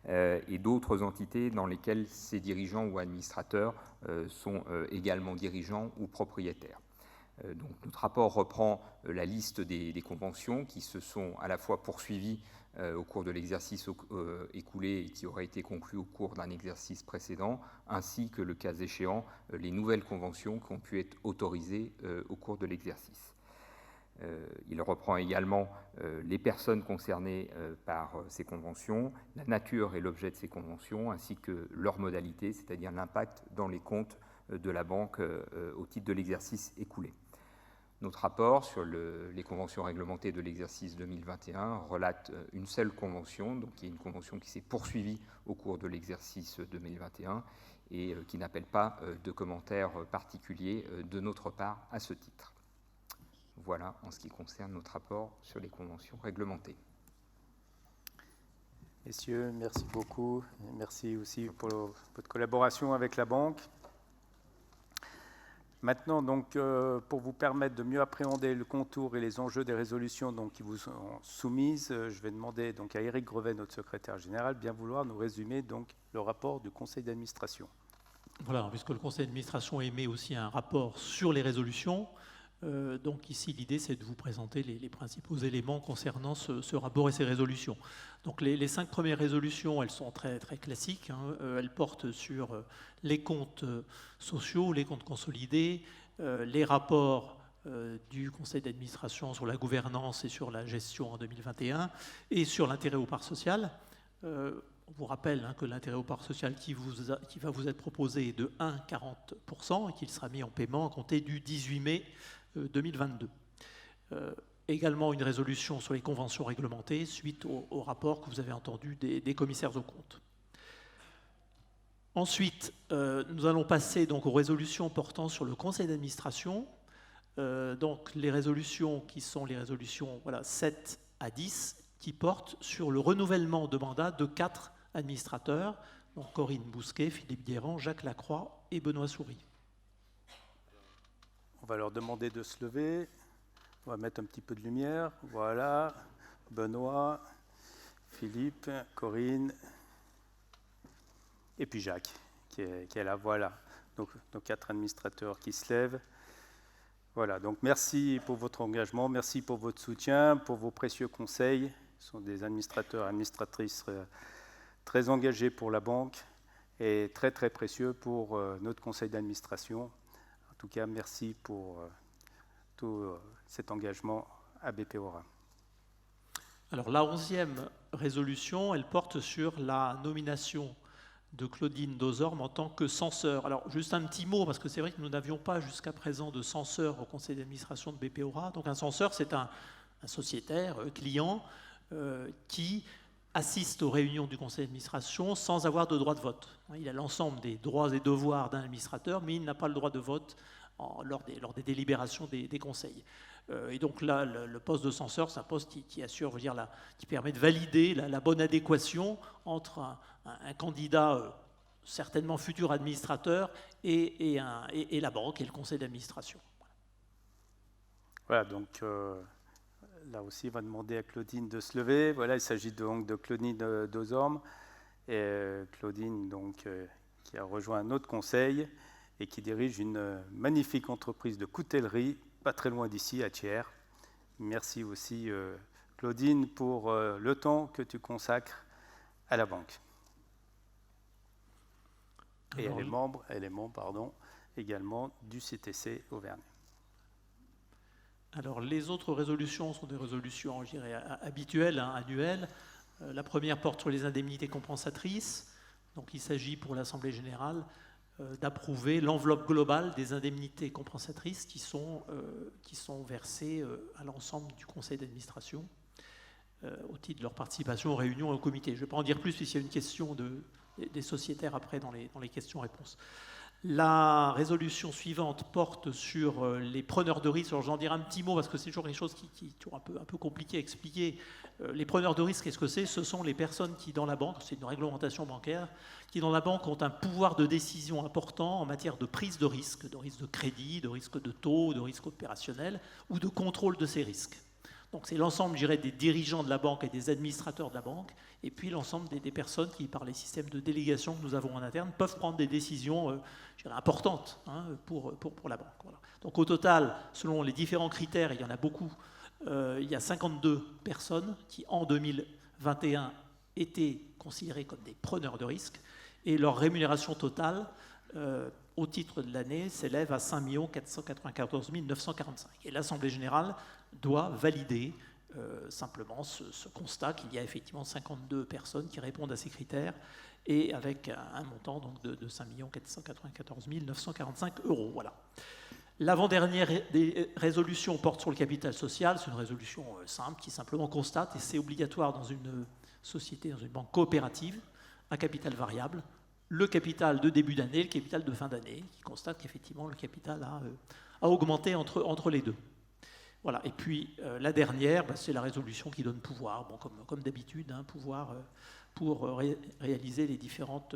S6: et d'autres entités dans lesquelles ces dirigeants ou administrateurs sont également dirigeants ou propriétaires. Donc, notre rapport reprend la liste des conventions qui se sont à la fois poursuivies au cours de l'exercice écoulé et qui auraient été conclues au cours d'un exercice précédent, ainsi que, le cas échéant, les nouvelles conventions qui ont pu être autorisées au cours de l'exercice. Il reprend également les personnes concernées par ces conventions, la nature et l'objet de ces conventions, ainsi que leurs modalités, c'est-à-dire l'impact dans les comptes de la banque au titre de l'exercice écoulé. Notre rapport sur les conventions réglementées de l'exercice 2021 relate une seule convention, donc qui est une convention qui s'est poursuivie au cours de l'exercice 2021 et qui n'appelle pas de commentaires particuliers de notre part à ce titre. Voilà en ce qui concerne notre rapport sur les conventions réglementées.
S1: Messieurs, merci beaucoup. Merci aussi pour votre collaboration avec la banque. Maintenant, donc, pour vous permettre de mieux appréhender le contour et les enjeux des résolutions donc, qui vous sont soumises, je vais demander donc, à Éric Grevet, notre secrétaire général, bien vouloir nous résumer donc, le rapport du conseil d'administration.
S2: Voilà, puisque le conseil d'administration émet aussi un rapport sur les résolutions, donc ici l'idée c'est de vous présenter les principaux éléments concernant ce rapport et ces résolutions. Donc les 5 premières résolutions, elles sont très, très classiques, hein. Elles portent sur les comptes sociaux, les comptes consolidés, les rapports du conseil d'administration sur la gouvernance et sur la gestion en 2021 et sur l'intérêt aux parts sociales. On vous rappelle hein, que l'intérêt aux parts sociales qui va vous être proposé est de 1,40% et qu'il sera mis en paiement à compter du 18 mai 2022. Également une résolution sur les conventions réglementées suite au rapport que vous avez entendu des commissaires aux comptes. Ensuite, nous allons passer donc aux résolutions portant sur le conseil d'administration. Donc les résolutions qui sont les résolutions 7 à 10 qui portent sur le renouvellement de mandat de 4 administrateurs, donc Corinne Bousquet, Philippe Guérand, Jacques Lacroix et Benoît Souris.
S1: On va leur demander de se lever. On va mettre un petit peu de lumière. Voilà. Benoît, Philippe, Corinne et puis Jacques qui est là. Voilà. Donc nos 4 administrateurs qui se lèvent. Voilà. Donc merci pour votre engagement, merci pour votre soutien, pour vos précieux conseils. Ce sont des administrateurs et administratrices très engagés pour la banque et très très précieux pour notre conseil d'administration. En tout cas, merci pour tout cet engagement à BP Ora.
S2: Alors la 11e résolution, elle porte sur la nomination de Claudine Dozorme en tant que censeur. Alors juste un petit mot, parce que c'est vrai que nous n'avions pas jusqu'à présent de censeur au conseil d'administration de BP Ora. Donc un censeur, c'est un sociétaire, client, qui assiste aux réunions du conseil d'administration sans avoir de droit de vote. Il a l'ensemble des droits et devoirs d'un administrateur, mais il n'a pas le droit de vote lors des délibérations des conseils. Et donc là, le poste de censeur, c'est un poste qui assure, qui permet de valider la bonne adéquation entre un candidat certainement futur administrateur et la banque et le conseil d'administration.
S1: Voilà, donc là aussi, on va demander à Claudine de se lever. Voilà, il s'agit donc de Claudine Dozorme. Et Claudine, donc, qui a rejoint un autre conseil et qui dirige une magnifique entreprise de coutellerie, pas très loin d'ici, à Thiers. Merci aussi, Claudine, pour le temps que tu consacres à la banque. Et elle est membre également du CTC Auvergne.
S2: Alors, les autres résolutions sont des résolutions, je dirais, habituelles, annuelles. La première porte sur les indemnités compensatrices. Donc, il s'agit pour l'Assemblée générale d'approuver l'enveloppe globale des indemnités compensatrices qui sont versées à l'ensemble du conseil d'administration au titre de leur participation aux réunions et aux comités. Je ne vais pas en dire plus puisqu'il y a une question des sociétaires après dans les questions-réponses. La résolution suivante porte sur les preneurs de risques. Alors j'en dirai un petit mot parce que c'est toujours quelque chose qui est toujours un peu compliqué à expliquer. Les preneurs de risques, qu'est-ce que c'est ? Ce sont les personnes qui dans la banque, c'est une réglementation bancaire, qui dans la banque ont un pouvoir de décision important en matière de prise de risque de crédit, de risque de taux, de risque opérationnel ou de contrôle de ces risques. Donc c'est l'ensemble, je dirais, des dirigeants de la banque et des administrateurs de la banque, et puis l'ensemble des personnes qui, par les systèmes de délégation que nous avons en interne, peuvent prendre des décisions je dirais, importantes pour la banque. Voilà. Donc au total, selon les différents critères, il y en a beaucoup, il y a 52 personnes qui, en 2021, étaient considérées comme des preneurs de risques, et leur rémunération totale, au titre de l'année, s'élève à 5 494 945. Et l'Assemblée générale doit valider simplement ce constat qu'il y a effectivement 52 personnes qui répondent à ces critères, et avec un montant donc, de 5 494 945 €. Voilà. L'avant-dernière des résolutions porte sur le capital social. C'est une résolution simple qui simplement constate, et c'est obligatoire dans une société, dans une banque coopérative, à capital variable, le capital de début d'année, le capital de fin d'année, qui constate qu'effectivement le capital a augmenté entre les deux. Voilà. Et puis la dernière, c'est la résolution qui donne pouvoir, bon, comme d'habitude, pouvoir pour réaliser les différentes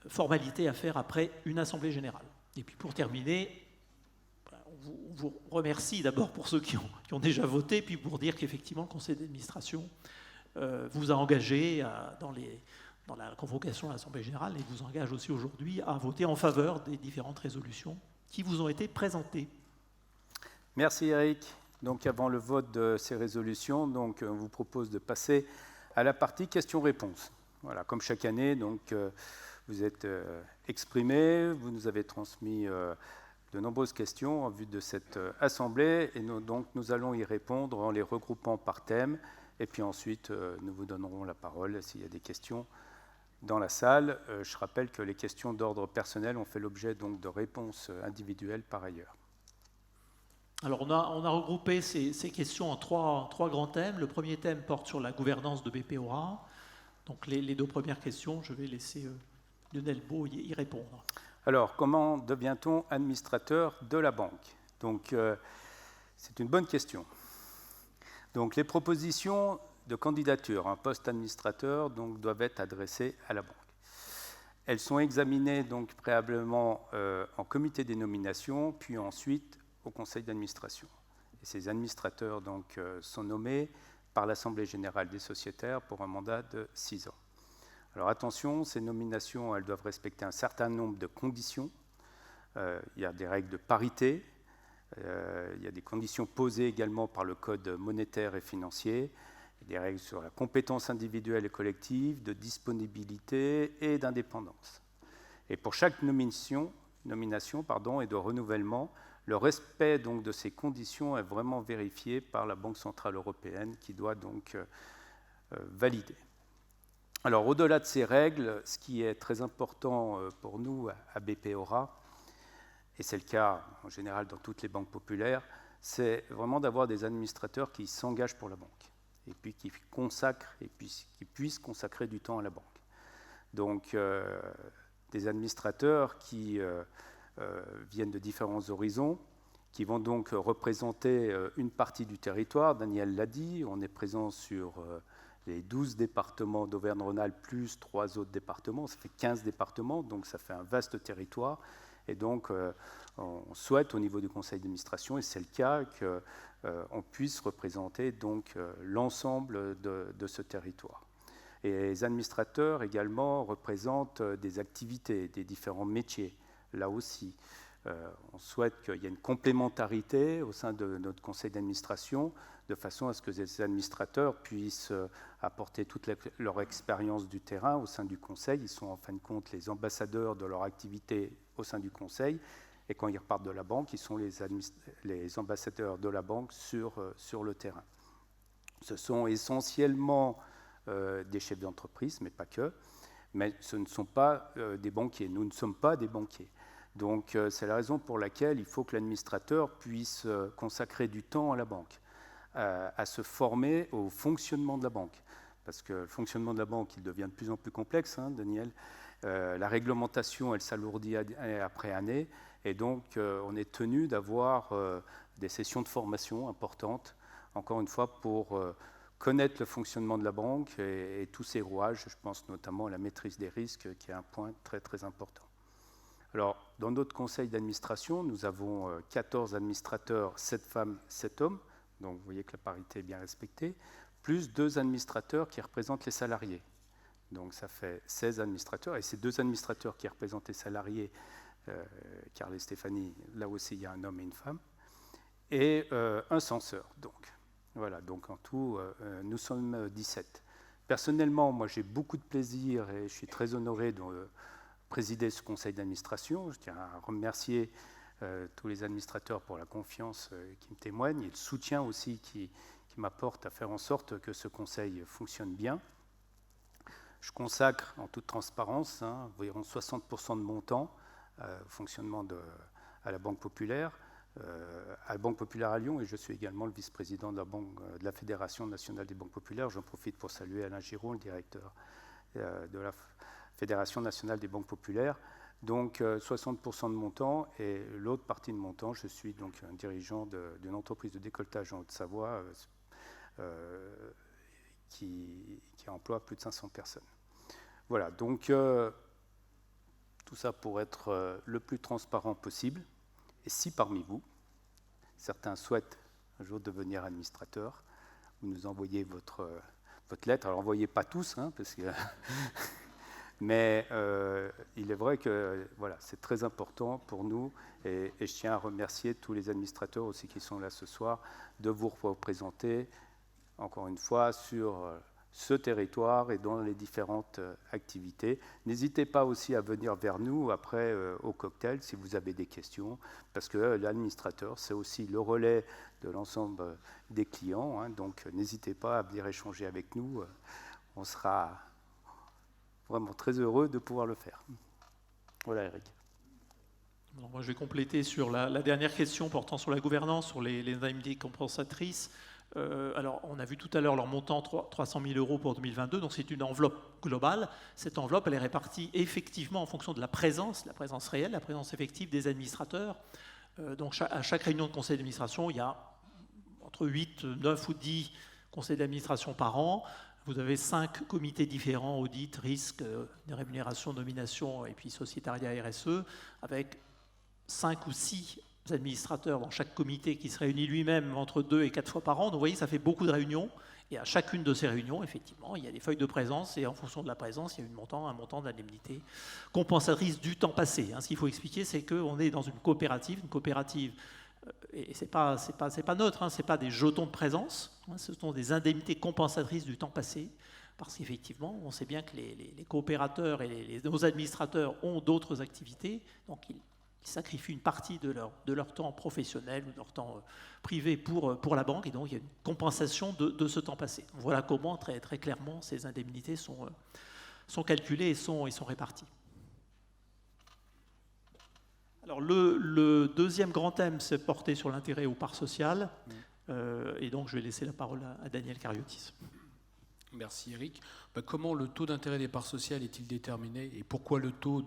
S2: formalités à faire après une assemblée générale. Et puis pour terminer, on vous remercie d'abord pour ceux qui ont déjà voté, puis pour dire qu'effectivement le conseil d'administration vous a engagé dans la convocation de l'Assemblée générale, et vous engage aussi aujourd'hui à voter en faveur des différentes résolutions qui vous ont été présentées.
S1: Merci Eric. Donc avant le vote de ces résolutions, donc, on vous propose de passer à la partie questions-réponses. Voilà, comme chaque année, donc, vous êtes exprimés, vous nous avez transmis de nombreuses questions en vue de cette assemblée, et nous allons y répondre en les regroupant par thème, et puis ensuite nous vous donnerons la parole s'il y a des questions dans la salle. Je rappelle que les questions d'ordre personnel ont fait l'objet donc de réponses individuelles par ailleurs.
S2: Alors on a regroupé ces questions en trois grands thèmes. Le premier thème porte sur la gouvernance de BP Aura. Donc les deux premières questions, je vais laisser Lionel Beau y répondre.
S1: Alors, comment devient-on administrateur de la banque? Donc, c'est une bonne question. Donc, les propositions de candidature à un poste administrateur donc, doivent être adressées à la banque. Elles sont examinées donc, préalablement en comité des nominations, puis ensuite au conseil d'administration. Et ces administrateurs donc, sont nommés par l'Assemblée générale des sociétaires pour un mandat de 6 ans. Alors attention, ces nominations, elles doivent respecter un certain nombre de conditions. Il y a des règles de parité, il y a des conditions posées également par le Code monétaire et financier, des règles sur la compétence individuelle et collective, de disponibilité et d'indépendance. Et pour chaque nomination et de renouvellement, le respect donc, de ces conditions est vraiment vérifié par la Banque centrale européenne qui doit donc valider. Alors, au-delà de ces règles, ce qui est très important pour nous à BP Aura, et c'est le cas en général dans toutes les banques populaires, c'est vraiment d'avoir des administrateurs qui s'engagent pour la banque et puis qui consacrent et puis qui puissent consacrer du temps à la banque. Donc, des administrateurs qui viennent de différents horizons, qui vont donc représenter une partie du territoire. Daniel l'a dit, on est présent sur les 12 départements d'Auvergne-Rhône-Alpes plus 3 autres départements, ça fait 15 départements, donc ça fait un vaste territoire. Et donc, on souhaite au niveau du conseil d'administration, et c'est le cas, qu'on puisse représenter donc l'ensemble de ce territoire. Et les administrateurs également représentent des activités, des différents métiers. Là aussi, on souhaite qu'il y ait une complémentarité au sein de notre conseil d'administration, de façon à ce que les administrateurs puissent apporter toute leur expérience du terrain au sein du conseil. Ils sont en fin de compte les ambassadeurs de leur activité au sein du conseil, et quand ils repartent de la banque, ils sont les ambassadeurs de la banque sur le terrain. Ce sont essentiellement des chefs d'entreprise, mais pas que, mais ce ne sont pas des banquiers. Nous ne sommes pas des banquiers. Donc c'est la raison pour laquelle il faut que l'administrateur puisse consacrer du temps à la banque, à se former au fonctionnement de la banque. Parce que le fonctionnement de la banque, il devient de plus en plus complexe, Daniel. La réglementation, elle s'alourdit année après année, et donc on est tenu d'avoir des sessions de formation importantes, encore une fois, pour connaître le fonctionnement de la banque et tous ses rouages. Je pense notamment à la maîtrise des risques, qui est un point très très important. Alors, dans notre conseil d'administration, nous avons 14 administrateurs, 7 femmes, 7 hommes, donc vous voyez que la parité est bien respectée, plus 2 administrateurs qui représentent les salariés. Donc ça fait 16 administrateurs, et ces 2 administrateurs qui représentent les salariés, Carl et Stéphanie, là aussi il y a un homme et une femme, et un censeur. Donc voilà, donc en tout, nous sommes 17. Personnellement, moi j'ai beaucoup de plaisir et je suis très honoré de présider ce conseil d'administration. Je tiens à remercier tous les administrateurs pour la confiance qui me témoignent et le soutien aussi qui m'apporte à faire en sorte que ce conseil fonctionne bien. Je consacre en toute transparence environ 60% de mon temps au fonctionnement à la Banque Populaire, à Lyon, et je suis également le vice-président de la Fédération nationale des banques populaires. J'en profite pour saluer Alain Giraud, le directeur de la Fédération nationale des banques populaires. Donc 60% de mon temps, et l'autre partie de mon temps, je suis donc un dirigeant d'une entreprise de décolletage en Haute-Savoie qui emploie plus de 500 personnes. Voilà, donc tout ça pour être le plus transparent possible. Et si parmi vous, certains souhaitent un jour devenir administrateur, vous nous envoyez votre lettre. Alors, envoyez pas tous, parce que mais il est vrai que voilà, c'est très important pour nous, et je tiens à remercier tous les administrateurs aussi qui sont là ce soir, de vous représenter, encore une fois, sur ce territoire et dans les différentes activités. N'hésitez pas aussi à venir vers nous après au cocktail si vous avez des questions, parce que l'administrateur, c'est aussi le relais de l'ensemble des clients, donc n'hésitez pas à venir échanger avec nous. On sera vraiment très heureux de pouvoir le faire. Voilà, Eric.
S2: Alors, moi, je vais compléter sur la dernière question portant sur la gouvernance, sur les indemnités compensatrices. Alors, on a vu tout à l'heure leur montant, 300 000 € pour 2022, donc c'est une enveloppe globale. Cette enveloppe, elle est répartie effectivement en fonction de la présence réelle, la présence effective des administrateurs. Donc, à chaque réunion de conseil d'administration, il y a entre 8, 9 ou 10 conseils d'administration par an. Vous avez 5 comités différents, audit, risque, rémunération, nomination et puis sociétariat RSE, avec 5 ou 6 administrateurs dans chaque comité qui se réunit lui-même entre 2 et 4 fois par an. Donc vous voyez, ça fait beaucoup de réunions. Et à chacune de ces réunions, effectivement, il y a des feuilles de présence. Et en fonction de la présence, il y a un montant d'indemnité compensatrice du temps passé. Ce qu'il faut expliquer, c'est qu'on est dans une coopérative. Et ce n'est pas neutre, ce n'est pas des jetons de présence. Ce sont des indemnités compensatrices du temps passé. Parce qu'effectivement, on sait bien que les coopérateurs et nos administrateurs ont d'autres activités. Donc ils sacrifient une partie de leur temps professionnel ou de leur temps privé pour la banque, et donc il y a une compensation de ce temps passé. Voilà comment, très, très clairement, ces indemnités sont calculées et sont réparties. Alors, le deuxième grand thème, c'est porté sur l'intérêt aux parts sociales, et donc je vais laisser la parole à Daniel Cariotis.
S4: Merci Eric. Comment le taux d'intérêt des parts sociales est-il déterminé et pourquoi le taux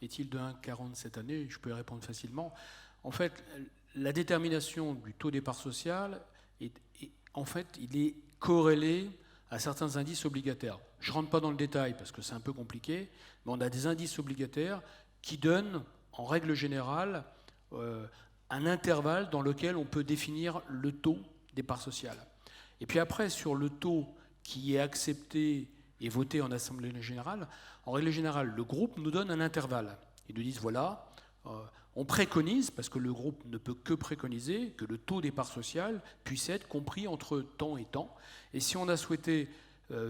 S4: est-il de 1,40 cette année? Je peux y répondre facilement. En fait, la détermination du taux des parts sociales, il est corrélé à certains indices obligataires. Je ne rentre pas dans le détail parce que c'est un peu compliqué, mais on a des indices obligataires qui donnent, en règle générale, un intervalle dans lequel on peut définir le taux des parts sociales. Et puis après, sur le taux qui est accepté et voté en Assemblée générale, en règle générale, le groupe nous donne un intervalle. Ils nous disent, voilà, on préconise, parce que le groupe ne peut que préconiser, que le taux des parts sociales puisse être compris entre temps et temps. Et si on a souhaité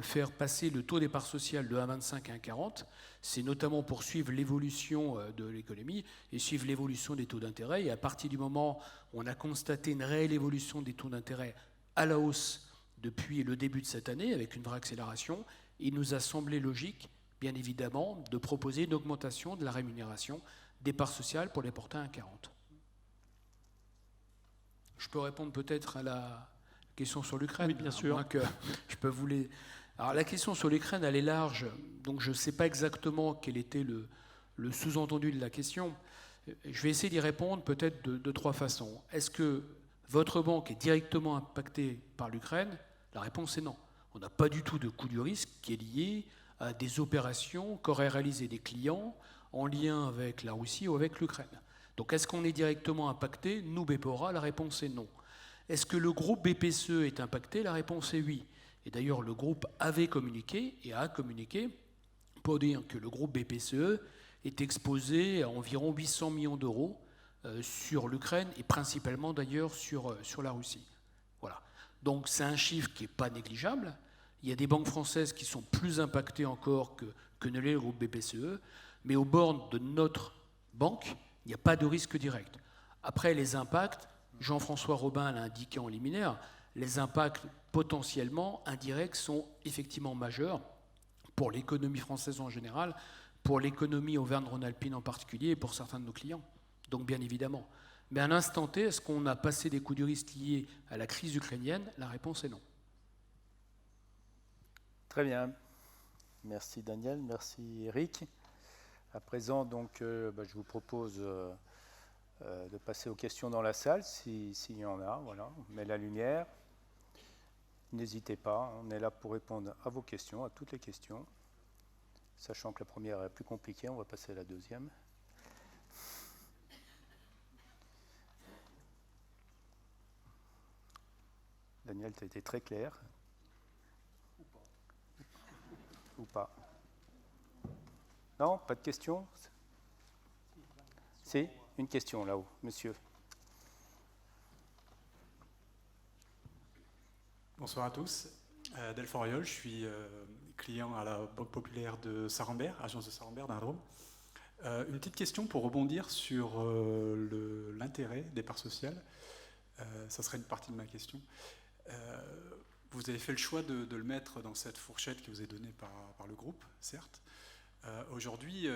S4: faire passer le taux des parts sociales de 1,25 à 1,40, c'est notamment pour suivre l'évolution de l'économie et suivre l'évolution des taux d'intérêt. Et à partir du moment où on a constaté une réelle évolution des taux d'intérêt à la hausse depuis le début de cette année, avec une vraie accélération, il nous a semblé logique, bien évidemment, de proposer une augmentation de la rémunération des parts sociales pour les porter à 1,40. Je peux répondre peut-être à la question sur l'Ukraine.
S2: Oui, bien sûr.
S4: Alors la question sur l'Ukraine, elle est large, donc je ne sais pas exactement quel était le sous-entendu de la question. Je vais essayer d'y répondre peut-être de 3 façons. Est-ce que votre banque est directement impactée par l'Ukraine? La réponse est non. On n'a pas du tout de coût du risque qui est lié à des opérations qu'auraient réalisées des clients en lien avec la Russie ou avec l'Ukraine. Donc est-ce qu'on est directement impacté? Nous, BPORA, la réponse est non. Est-ce que le groupe BPCE est impacté? La réponse est oui. Et d'ailleurs, le groupe avait communiqué et a communiqué pour dire que le groupe BPCE est exposé à environ 800 millions d'euros sur l'Ukraine et principalement d'ailleurs sur la Russie. Voilà. Donc c'est un chiffre qui n'est pas négligeable. Il y a des banques françaises qui sont plus impactées encore que ne l'est le groupe BPCE, mais au bord de notre banque, il n'y a pas de risque direct. Après, les impacts, Jean-François Robin l'a indiqué en liminaire, les impacts potentiellement indirects sont effectivement majeurs pour l'économie française en général, pour l'économie Auvergne-Rhône-Alpine en particulier et pour certains de nos clients. Donc bien évidemment. Mais à l'instant T, est-ce qu'on a passé des coups de risque liés à la crise ukrainienne? La réponse est non.
S1: Très bien. Merci Daniel, merci Eric. À présent, donc, je vous propose de passer aux questions dans la salle, s'il y en a. Voilà, on met la lumière. N'hésitez pas, on est là pour répondre à vos questions, à toutes les questions. Sachant que la première est plus compliquée, on va passer à la deuxième. Daniel, tu as été très clair. Ou pas. Non, pas de questions? Si, une question là-haut, monsieur.
S7: Bonsoir à tous. Delforiol, je suis client à la Banque Populaire de Sarambert, agence de Sarambert d'un Drôme. Une petite question pour rebondir sur l'intérêt des parts sociales. Ça serait une partie de ma question. Vous avez fait le choix de le mettre dans cette fourchette qui vous est donnée par le groupe, certes. Aujourd'hui,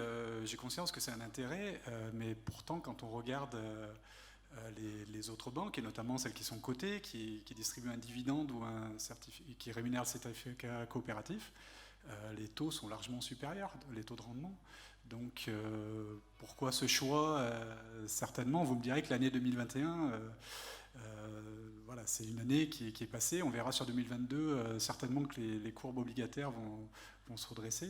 S7: j'ai conscience que c'est un intérêt, mais pourtant, quand on regarde les autres banques, et notamment celles qui sont cotées, qui distribuent un dividende ou qui rémunèrent le certificat coopératif, les taux sont largement supérieurs, les taux de rendement. Donc, pourquoi ce choix? Certainement, vous me direz que l'année 2021, voilà, c'est une année qui est passée. On verra sur 2022 certainement que les courbes obligataires vont se redresser.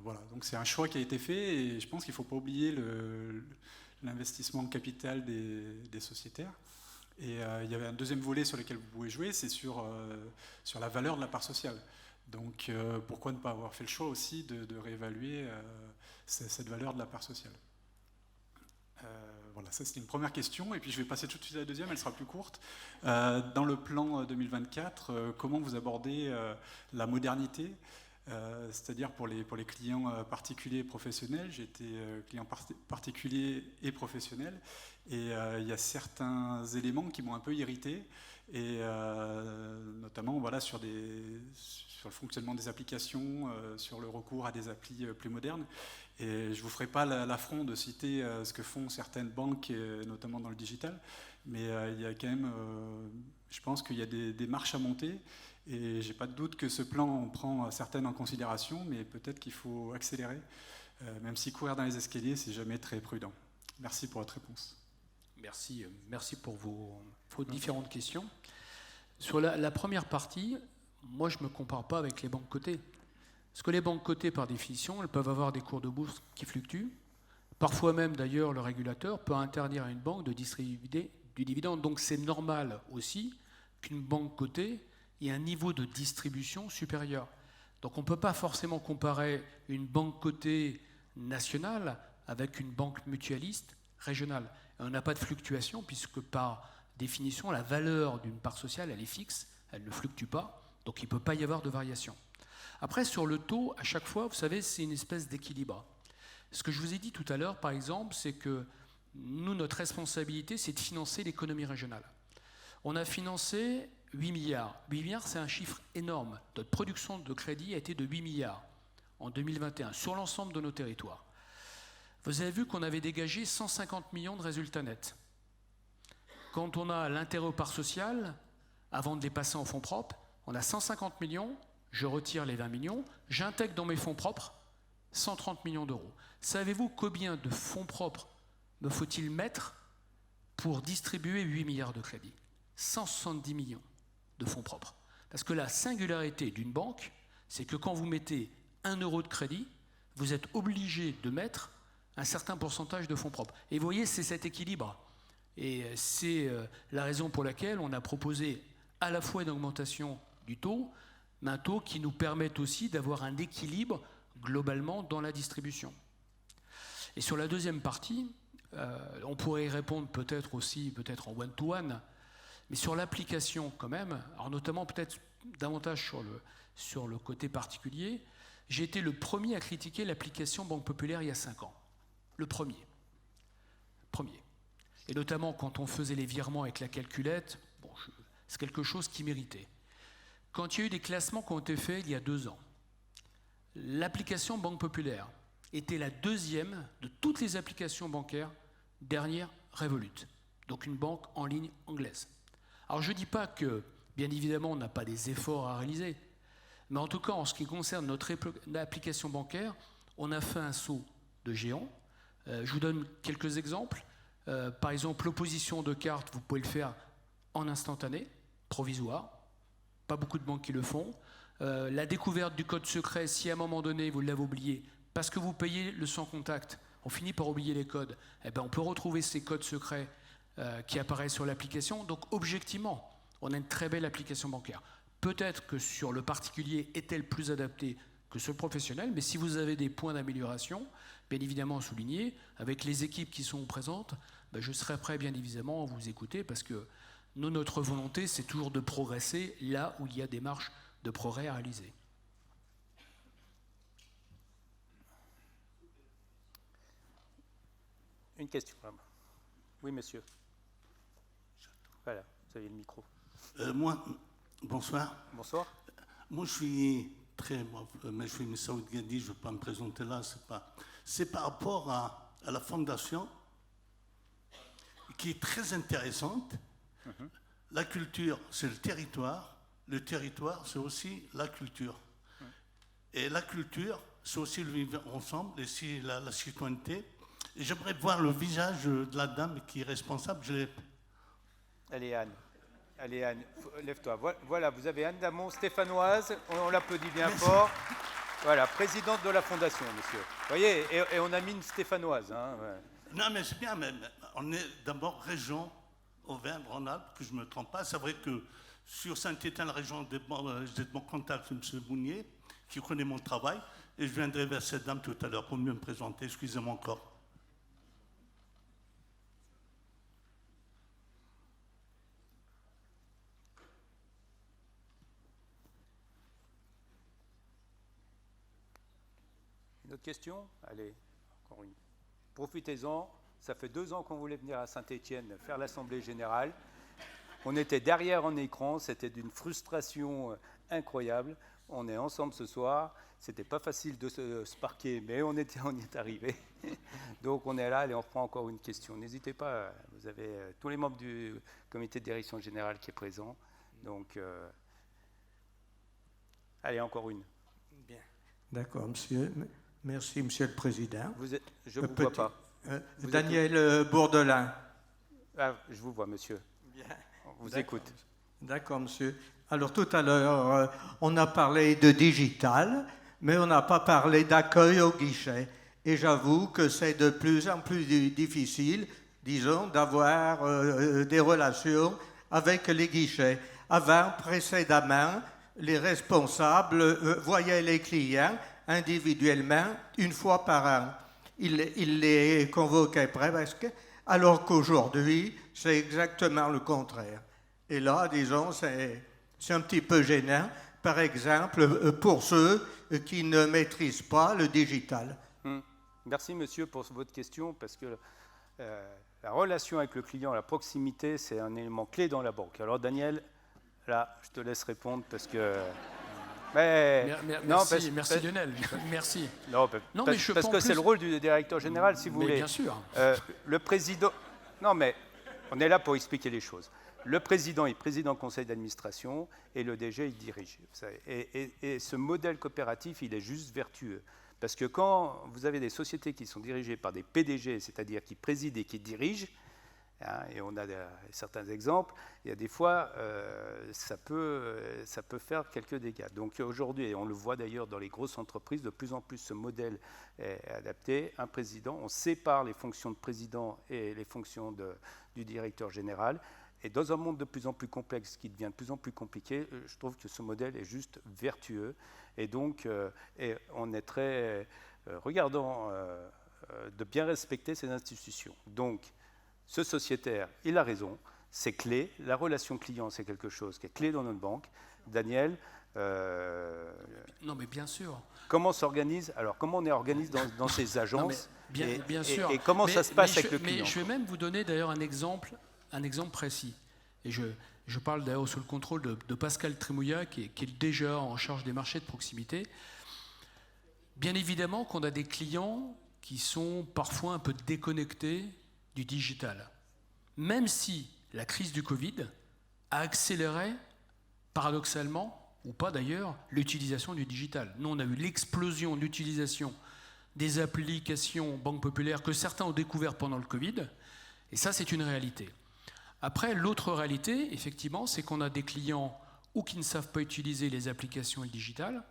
S7: Voilà, donc c'est un choix qui a été fait et je pense qu'il ne faut pas oublier l'investissement de capital des sociétaires. Et il y avait un deuxième volet sur lequel vous pouvez jouer, c'est sur la valeur de la part sociale. Donc pourquoi ne pas avoir fait le choix aussi de réévaluer cette valeur de la part sociale? Voilà, ça c'était une première question, et puis je vais passer tout de suite à la deuxième, elle sera plus courte. Dans le plan 2024, comment vous abordez la modernité, c'est-à-dire pour les clients particuliers et professionnels? J'ai été client particulier et professionnel, et il y a certains éléments qui m'ont un peu irrité, et notamment voilà, sur le fonctionnement des applications, sur le recours à des applis plus modernes. Et je ne vous ferai pas l'affront de citer ce que font certaines banques, notamment dans le digital, mais il y a quand même, je pense qu'il y a des marches à monter, et je n'ai pas de doute que ce plan, on prend certaines en considération, mais peut-être qu'il faut accélérer, même si courir dans les escaliers, c'est jamais très prudent. Merci pour votre réponse.
S4: Merci pour vos différentes questions. Sur la première partie, moi je ne me compare pas avec les banques cotées. Parce que les banques cotées, par définition, elles peuvent avoir des cours de bourse qui fluctuent. Parfois même, d'ailleurs, le régulateur peut interdire à une banque de distribuer du dividende. Donc c'est normal aussi qu'une banque cotée ait un niveau de distribution supérieur. Donc on ne peut pas forcément comparer une banque cotée nationale avec une banque mutualiste régionale. Et on n'a pas de fluctuation puisque par définition, la valeur d'une part sociale, elle est fixe, elle ne fluctue pas, donc il ne peut pas y avoir de variation. Après, sur le taux, à chaque fois, vous savez, c'est une espèce d'équilibre. Ce que je vous ai dit tout à l'heure, par exemple, c'est que nous, notre responsabilité, c'est de financer l'économie régionale. On a financé 8 milliards. 8 milliards, c'est un chiffre énorme. Notre production de crédit a été de 8 milliards en 2021, sur l'ensemble de nos territoires. Vous avez vu qu'on avait dégagé 150 millions de résultats nets. Quand on a l'intérêt aux parts sociales, avant de les passer en fonds propres, on a 150 millions, je retire les 20 millions, j'intègre dans mes fonds propres 130 millions d'euros. Savez-vous combien de fonds propres me faut-il mettre pour distribuer 8 milliards de crédits? 170 millions de fonds propres. Parce que la singularité d'une banque, c'est que quand vous mettez 1 euro de crédit, vous êtes obligé de mettre un certain pourcentage de fonds propres. Et vous voyez, c'est cet équilibre. Et c'est la raison pour laquelle on a proposé à la fois une augmentation du taux, mais un taux qui nous permette aussi d'avoir un équilibre globalement dans la distribution. Et sur la deuxième partie, on pourrait y répondre peut-être aussi, peut-être en one-to-one, mais sur l'application quand même, alors notamment peut-être davantage sur le côté particulier, j'ai été le premier à critiquer l'application Banque Populaire il y a 5 ans. Le premier. Et notamment quand on faisait les virements avec la calculette, bon, c'est quelque chose qui méritait. Quand il y a eu des classements qui ont été faits il y a 2 ans, l'application Banque Populaire était la deuxième de toutes les applications bancaires dernière Revolut, donc une banque en ligne anglaise. Alors je ne dis pas que, bien évidemment, on n'a pas des efforts à réaliser, mais en tout cas, en ce qui concerne notre application bancaire, on a fait un saut de géant. Je vous donne quelques exemples. Par exemple, l'opposition de cartes, vous pouvez le faire en instantané, provisoire. Pas beaucoup de banques qui le font. La découverte du code secret, si à un moment donné, vous l'avez oublié, parce que vous payez le sans contact, on finit par oublier les codes, eh bien, on peut retrouver ces codes secrets qui apparaissent sur l'application. Donc, objectivement, on a une très belle application bancaire. Peut-être que sur le particulier, est-elle plus adaptée que sur le professionnel, mais si vous avez des points d'amélioration, bien évidemment à souligner, avec les équipes qui sont présentes, ben je serai prêt bien évidemment à vous écouter, parce que notre volonté, c'est toujours de progresser là où il y a des marges de progrès à réaliser.
S1: Une question. Oui, monsieur. Voilà, vous avez le micro.
S8: Moi, bonsoir.
S1: Bonsoir.
S8: Moi, je suis mais je suis Missaoud Gadi, je ne vais pas me présenter là, c'est par rapport à la fondation qui est très intéressante. La culture, c'est le territoire, c'est aussi la culture. Et la culture, c'est aussi le vivre ensemble, et la citoyenneté. Et j'aimerais voir le visage de la dame qui est responsable.
S1: Allez, Anne. Allez, Anne, lève-toi. Voilà, vous avez Anne Damon, stéphanoise, on l'applaudit bien fort. Voilà, présidente de la Fondation, monsieur. Vous voyez, et on a mis une stéphanoise. Hein, ouais.
S8: Non, mais c'est bien, mais on est d'abord région Auvergne-Rhône-Alpes, que je ne me trompe pas. C'est vrai que sur Saint-Étienne, la région, j'ai de bon contact avec M. Bounier, qui connaît mon travail, et je viendrai vers cette dame tout à l'heure pour mieux me présenter. Excusez-moi encore.
S1: Une autre question? Allez, encore une. Profitez-en. Ça fait 2 ans qu'on voulait venir à Saint-Étienne faire l'Assemblée Générale. On était derrière en écran, c'était d'une frustration incroyable. On est ensemble ce soir. C'était pas facile de se parquer, mais on y est arrivé. Donc on est là, et on reprend encore une question. N'hésitez pas, vous avez tous les membres du comité de direction générale qui est présent. Donc, allez, encore une.
S9: Bien. D'accord, monsieur. Merci, monsieur le président.
S1: Je ne vous vois pas.
S9: Daniel Bourdelin.
S1: Ah, je vous vois, monsieur.
S9: Bien.
S1: On vous écoute.
S9: D'accord, monsieur. Alors, tout à l'heure, on a parlé de digital, mais on n'a pas parlé d'accueil au guichet. Et j'avoue que c'est de plus en plus difficile, disons, d'avoir des relations avec les guichets. Avant, précédemment, les responsables voyaient les clients individuellement une fois par an. Ils les convoquaient presque, alors qu'aujourd'hui, c'est exactement le contraire. Et là, disons, c'est un petit peu gênant, par exemple, pour ceux qui ne maîtrisent pas le digital.
S1: Merci, monsieur, pour votre question, parce que la relation avec le client, la proximité, c'est un élément clé dans la banque. Alors, Daniel, là, je te laisse répondre, parce que...
S4: Merci Lionel, merci.
S1: Parce que c'est le rôle du directeur général, si vous voulez.
S4: Bien sûr.
S1: Le président... Non, mais on est là pour expliquer les choses. Le président est président du conseil d'administration et le DG, il dirige. Et ce modèle coopératif, il est juste vertueux. Parce que quand vous avez des sociétés qui sont dirigées par des PDG, c'est-à-dire qui président et qui dirigent, hein, et on a certains exemples, il y a des fois, ça peut faire quelques dégâts. Donc aujourd'hui, et on le voit d'ailleurs dans les grosses entreprises, de plus en plus ce modèle est adapté. Un président, on sépare les fonctions de président et les fonctions du directeur général. Et dans un monde de plus en plus complexe, qui devient de plus en plus compliqué, je trouve que ce modèle est juste vertueux. Et donc, on est très regardant de bien respecter ces institutions. Donc, ce sociétaire, il a raison, c'est clé. La relation client, c'est quelque chose qui est clé dans notre banque. Daniel,
S4: non, mais bien sûr.
S1: Comment s'organise, alors comment on est organisé dans ces agences,
S4: non, bien sûr.
S1: Et comment ça se passe avec le client?
S4: Mais je vais même vous donner d'ailleurs un exemple précis. Et je parle d'ailleurs sous le contrôle de Pascal Trémouillat, qui est déjà en charge des marchés de proximité. Bien évidemment qu'on a des clients qui sont parfois un peu déconnectés du digital. Même si la crise du Covid a accéléré, paradoxalement, ou pas d'ailleurs, l'utilisation du digital. Nous, on a eu l'explosion de l'utilisation des applications Banque Populaire que certains ont découvert pendant le Covid, et ça, c'est une réalité. Après, l'autre réalité, effectivement, c'est qu'on a des clients ou qui ne savent pas utiliser les applications et le digital,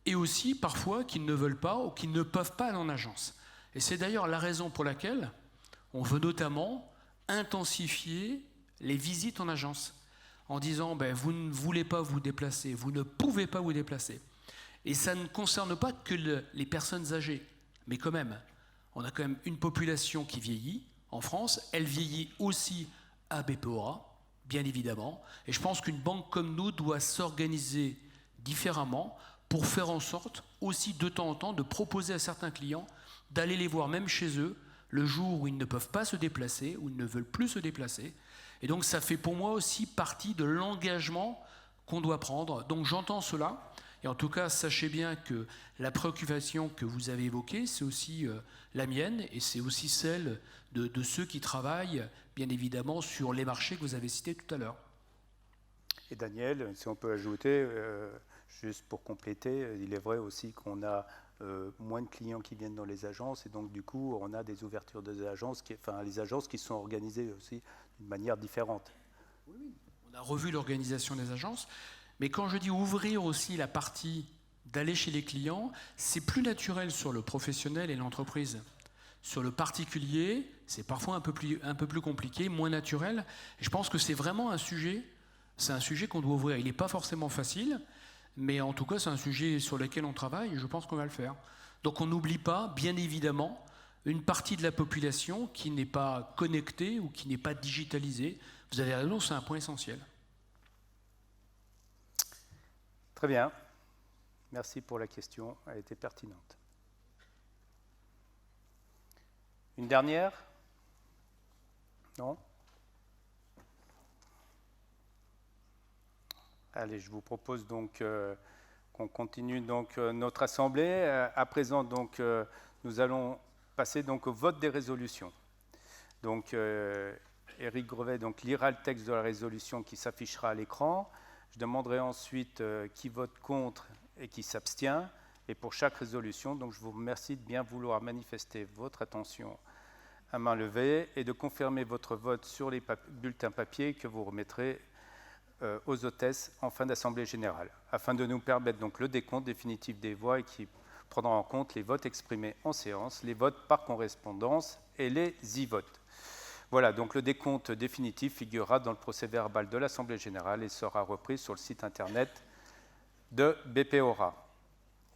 S4: et aussi, parfois, qui ne veulent pas ou qui ne peuvent pas aller en agence. Et c'est d'ailleurs la raison pour laquelle on veut notamment intensifier les visites en agence, en disant vous ne voulez pas vous déplacer, vous ne pouvez pas vous déplacer. Et ça ne concerne pas que les personnes âgées, mais quand même, on a quand même une population qui vieillit en France, elle vieillit aussi à BPOA, bien évidemment, et je pense qu'une banque comme nous doit s'organiser différemment pour faire en sorte aussi de temps en temps de proposer à certains clients d'aller les voir même chez eux le jour où ils ne peuvent pas se déplacer, où ils ne veulent plus se déplacer. Et donc ça fait pour moi aussi partie de l'engagement qu'on doit prendre. Donc j'entends cela, et en tout cas sachez bien que la préoccupation que vous avez évoquée, c'est aussi la mienne, et c'est aussi celle de ceux qui travaillent, bien évidemment, sur les marchés que vous avez cités tout à l'heure.
S1: Et Daniel, si on peut ajouter, juste pour compléter, il est vrai aussi qu'on a moins de clients qui viennent dans les agences, et donc du coup on a des ouvertures des agences, les agences qui sont organisées aussi d'une manière différente.
S4: Oui, on a revu l'organisation des agences, mais quand je dis ouvrir aussi la partie d'aller chez les clients, c'est plus naturel sur le professionnel et l'entreprise. Sur le particulier, c'est parfois un peu plus compliqué, moins naturel, et je pense que c'est vraiment un sujet qu'on doit ouvrir. Il n'est pas forcément facile, mais en tout cas, c'est un sujet sur lequel on travaille et je pense qu'on va le faire. Donc on n'oublie pas, bien évidemment, une partie de la population qui n'est pas connectée ou qui n'est pas digitalisée. Vous avez raison, c'est un point essentiel.
S1: Très bien. Merci pour la question, elle était pertinente. Une dernière? Non? Allez, je vous propose donc qu'on continue donc notre assemblée. À présent, donc, nous allons passer donc au vote des résolutions. Donc, Éric Grevet donc, lira le texte de la résolution qui s'affichera à l'écran. Je demanderai ensuite qui vote contre et qui s'abstient. Et pour chaque résolution, donc, je vous remercie de bien vouloir manifester votre attention à main levée et de confirmer votre vote sur les bulletins papier que vous remettrez aux hôtesses en fin d'Assemblée générale, afin de nous permettre donc le décompte définitif des voix et qui prendra en compte les votes exprimés en séance, les votes par correspondance et les e-votes. Voilà, donc le décompte définitif figurera dans le procès-verbal de l'Assemblée générale et sera repris sur le site internet de BPORA.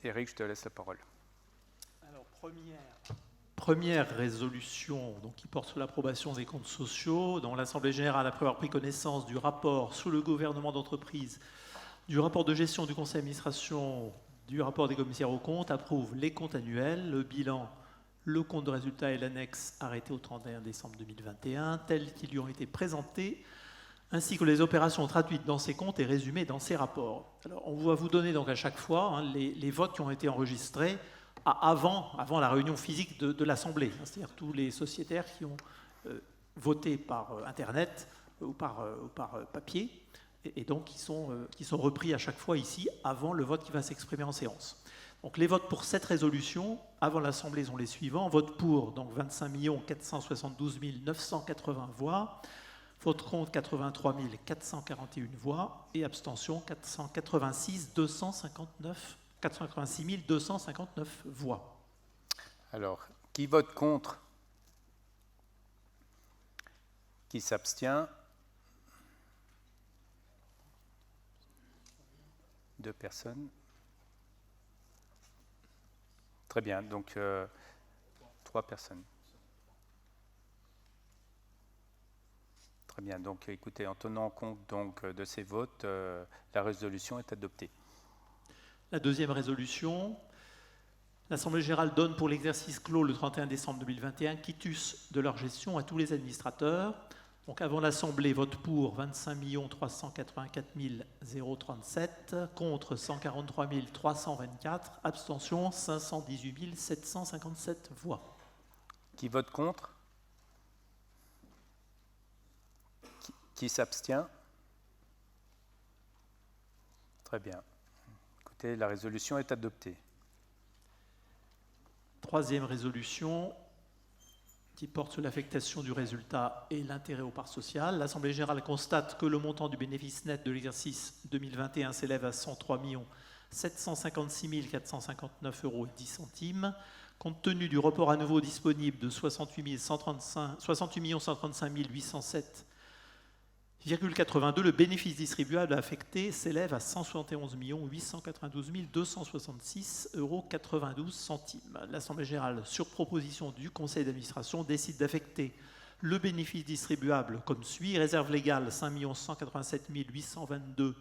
S1: Éric, je te laisse la parole.
S2: Alors, première résolution donc, qui porte sur l'approbation des comptes sociaux, dont l'Assemblée générale, après avoir pris connaissance du rapport sous le gouvernement d'entreprise, du rapport de gestion du conseil d'administration, du rapport des commissaires aux comptes, approuve les comptes annuels, le bilan, le compte de résultat et l'annexe arrêté au 31 décembre 2021, tels qu'ils lui ont été présentés, ainsi que les opérations traduites dans ces comptes et résumées dans ces rapports. Alors, on va vous donner donc à chaque fois les votes qui ont été enregistrés avant la réunion physique de l'Assemblée, c'est-à-dire tous les sociétaires qui ont voté par Internet ou par papier, et donc qui sont repris à chaque fois ici avant le vote qui va s'exprimer en séance. Donc les votes pour cette résolution, avant l'Assemblée, sont les suivants. Vote pour, donc 25 472 980 voix. Vote contre, 83 441 voix. Et abstention, 486 259 voix.
S1: Alors, qui vote contre? Qui s'abstient? 2 personnes. Très bien, donc 3 personnes. Très bien, donc écoutez, en tenant compte donc, de ces votes, la résolution est adoptée.
S2: La deuxième résolution, l'Assemblée générale donne pour l'exercice clos le 31 décembre 2021 quitus de leur gestion à tous les administrateurs. Donc avant l'Assemblée, vote pour 25 384 037, contre 143 324, abstention 518 757 voix.
S1: Qui vote contre? Qui s'abstient? Très bien. Écoutez, la résolution est adoptée.
S2: Troisième résolution, qui porte sur l'affectation du résultat et l'intérêt aux parts sociales. L'Assemblée générale constate que le montant du bénéfice net de l'exercice 2021 s'élève à 103 756 459 € et 10 centimes. Compte tenu du report à nouveau disponible de 68 135 807,82, le bénéfice distribuable affecté s'élève à 171 892 266,92 €. L'Assemblée générale, sur proposition du Conseil d'administration, décide d'affecter le bénéfice distribuable comme suit: réserve légale 5 187 822,96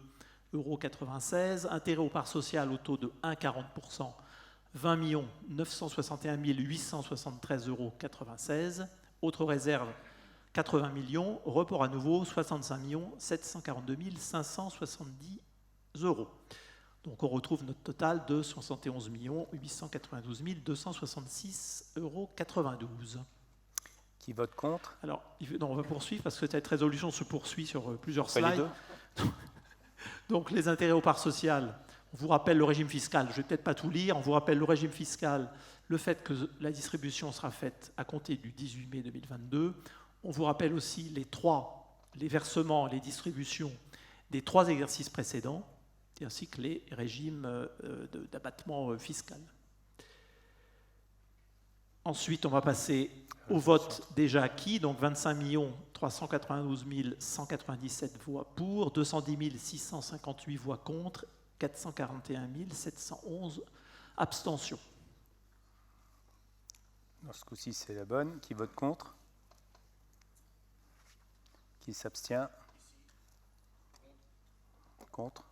S2: €, intérêt aux parts sociales au taux de 1,40%, 20 961 873,96 €, autres réserves 80 millions, report à nouveau 65 742 570 €. Donc on retrouve notre total de 71 892 266,92 €.
S1: Qui vote contre?
S2: Alors, non, on va poursuivre parce que cette résolution se poursuit sur plusieurs
S1: Pas les
S2: slides.
S1: deux.
S2: Donc les intérêts aux parts sociales, on vous rappelle le régime fiscal, je ne vais peut-être pas tout lire, on vous rappelle le régime fiscal, le fait que la distribution sera faite à compter du 18 mai 2022. On vous rappelle aussi les versements, les distributions des 3 exercices précédents, ainsi que les régimes d'abattement fiscal. Ensuite, on va passer au vote déjà acquis, donc 25 392 197 voix pour, 210 658 voix contre, 441 711 abstentions.
S1: Dans ce coup-ci, c'est la bonne. Qui vote contre? Qui s'abstient? Contre?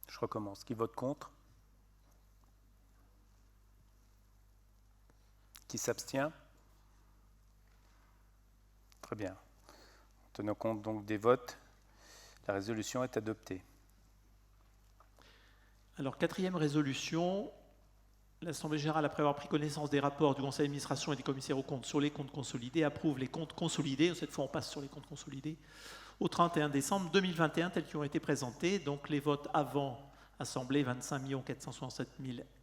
S1: Je recommence. Qui vote contre? Qui s'abstient? Très bien. En tenant compte donc des votes, la résolution est adoptée.
S2: Alors, quatrième résolution, l'Assemblée générale, après avoir pris connaissance des rapports du Conseil d'administration et des commissaires aux comptes sur les comptes consolidés, approuve les comptes consolidés, cette fois on passe sur les comptes consolidés, au 31 décembre 2021, tels qu'ils ont été présentés. Donc les votes avant Assemblée, 25 467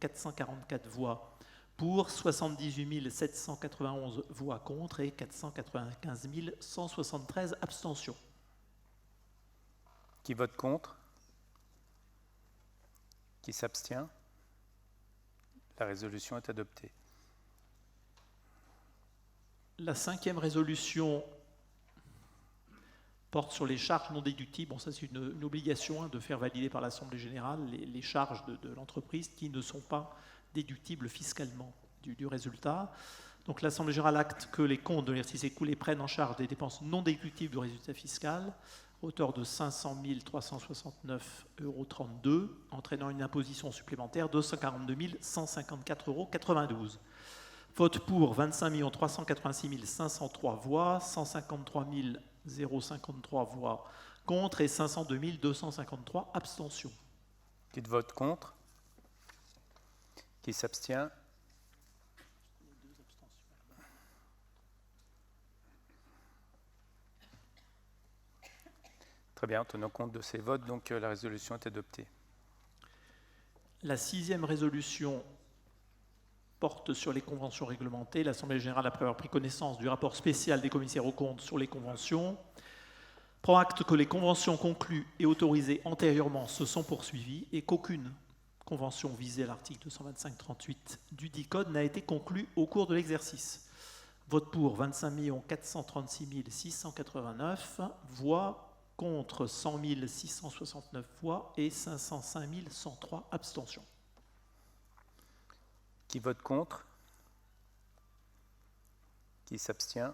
S2: 444 voix pour, 78 791 voix contre et 495 173 abstentions.
S1: Qui vote contre? Qui s'abstient? La résolution est adoptée.
S2: La cinquième résolution porte sur les charges non déductibles. Bon, ça c'est une obligation de faire valider par l'Assemblée générale les charges de l'entreprise qui ne sont pas déductibles fiscalement du résultat. Donc l'Assemblée générale acte que les comptes de l'exercice écoulé prennent en charge des dépenses non déductibles du résultat fiscal, hauteur de 500 369,32 €, entraînant une imposition supplémentaire de 242 154,92 €. Vote pour 25 386 503 voix, 153 053 voix contre et 502 253 abstentions.
S1: Qui vote contre? Qui s'abstient? Très bien, en tenant compte de ces votes, donc la résolution est adoptée.
S2: La 6e résolution porte sur les conventions réglementées. L'Assemblée générale, après avoir pris connaissance du rapport spécial des commissaires aux comptes sur les conventions, prend acte que les conventions conclues et autorisées antérieurement se sont poursuivies et qu'aucune convention visée à l'article 225-38 du dit code n'a été conclue au cours de l'exercice. Vote pour 25 436 689 voix, contre 100 669 voix et 505 103 abstentions.
S1: Qui vote contre? Qui s'abstient?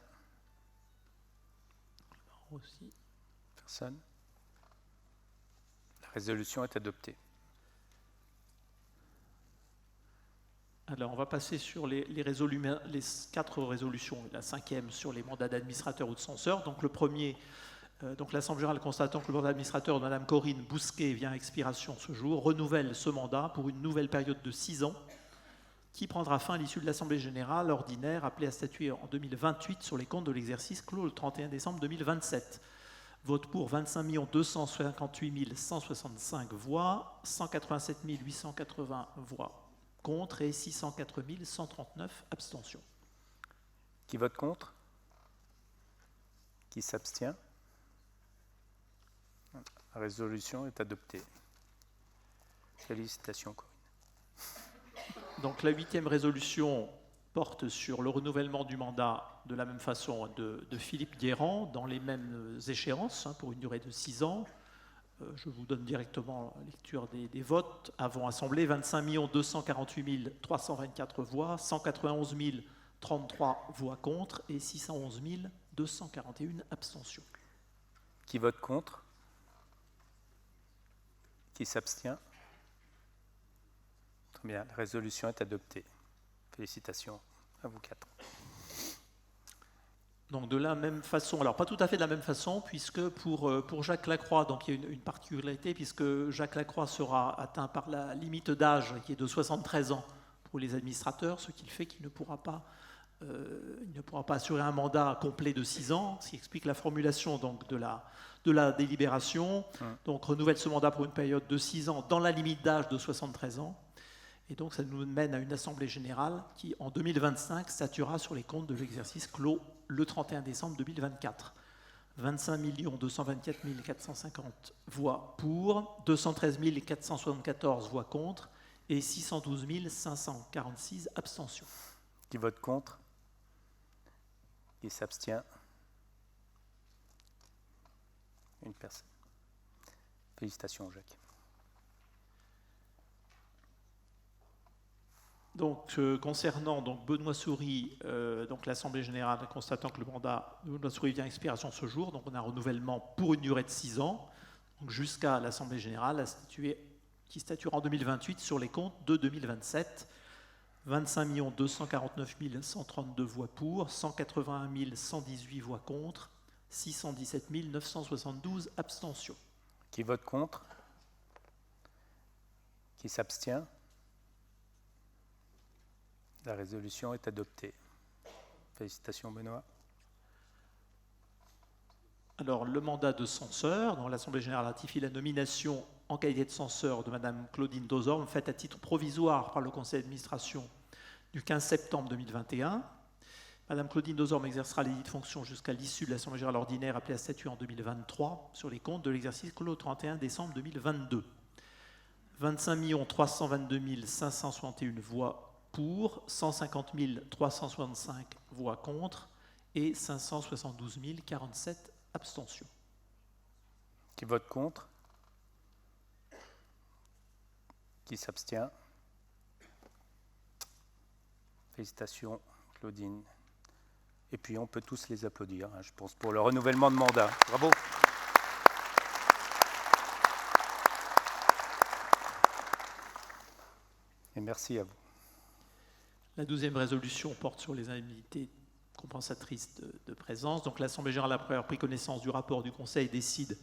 S2: Aussi.
S1: Personne. La résolution est adoptée.
S2: Alors, on va passer sur les 4 résolutions, la 5e sur les mandats d'administrateur ou de censeur. Donc, le premier, donc l'Assemblée générale, constatant que le mandat d'administrateur de Mme Corinne Bousquet vient à expiration ce jour, renouvelle ce mandat pour une nouvelle période de 6 ans qui prendra fin à l'issue de l'Assemblée générale ordinaire appelée à statuer en 2028 sur les comptes de l'exercice clos le 31 décembre 2027. Vote pour 25 258 165 voix, 187 880 voix contre et 604 139 abstentions.
S1: Qui vote contre? Qui s'abstient? La résolution est adoptée. Félicitations, Corinne.
S2: Donc la 8e résolution porte sur le renouvellement du mandat de la même façon de Philippe Guérand dans les mêmes échéances pour une durée de 6 ans. Je vous donne directement la lecture des votes. Avant Assemblée, 25 248 324 voix, 191 033 voix contre et 611 241 abstentions.
S1: Qui vote contre? Qui s'abstient? Très bien, la résolution est adoptée. Félicitations à vous 4.
S2: Donc de la même façon, alors pas tout à fait de la même façon, puisque pour Jacques Lacroix, donc il y a une particularité, puisque Jacques Lacroix sera atteint par la limite d'âge qui est de 73 ans pour les administrateurs, ce qui fait qu'il ne pourra pas assurer un mandat complet de 6 ans, ce qui explique la formulation donc, de la délibération. Donc renouvelle ce mandat pour une période de 6 ans dans la limite d'âge de 73 ans. Et donc ça nous mène à une assemblée générale qui, en 2025, statuera sur les comptes de l'exercice clos le 31 décembre 2024. 25 224 450 voix pour, 213 474 voix contre et 612 546 abstentions.
S1: Qui vote contre? Qui s'abstient? Une personne. Félicitations, Jacques.
S2: Donc, concernant Benoît Souris, l'Assemblée générale constatant que le mandat de Benoît Souris vient à expiration ce jour, donc on a un renouvellement pour une durée de 6 ans, donc jusqu'à l'Assemblée générale qui statuera en 2028 sur les comptes de 2027. 25 249 132 voix pour, 181 118 voix contre, 617 972 abstentions.
S1: Qui vote contre? Qui s'abstient? La résolution est adoptée. Félicitations, Benoît.
S2: Alors, le mandat de censeur, dont l'Assemblée générale ratifie la nomination en qualité de censeur de Mme Claudine Dozorme, faite à titre provisoire par le Conseil d'administration du 15 septembre 2021. Mme Claudine Dozorme exercera les dites fonctions jusqu'à l'issue de l'Assemblée générale ordinaire appelée à statuer en 2023 sur les comptes de l'exercice clos le 31 décembre 2022. 25 322 561 voix pour, 150 365 voix contre et 572 047 abstentions.
S1: Qui vote contre? Qui s'abstient? Félicitations, Claudine. Et puis on peut tous les applaudir, je pense, pour le renouvellement de mandat. Bravo. Et merci à vous.
S2: La 12e résolution porte sur les indemnités compensatrices de présence. Donc l'Assemblée générale, après avoir pris connaissance du rapport du Conseil, décide,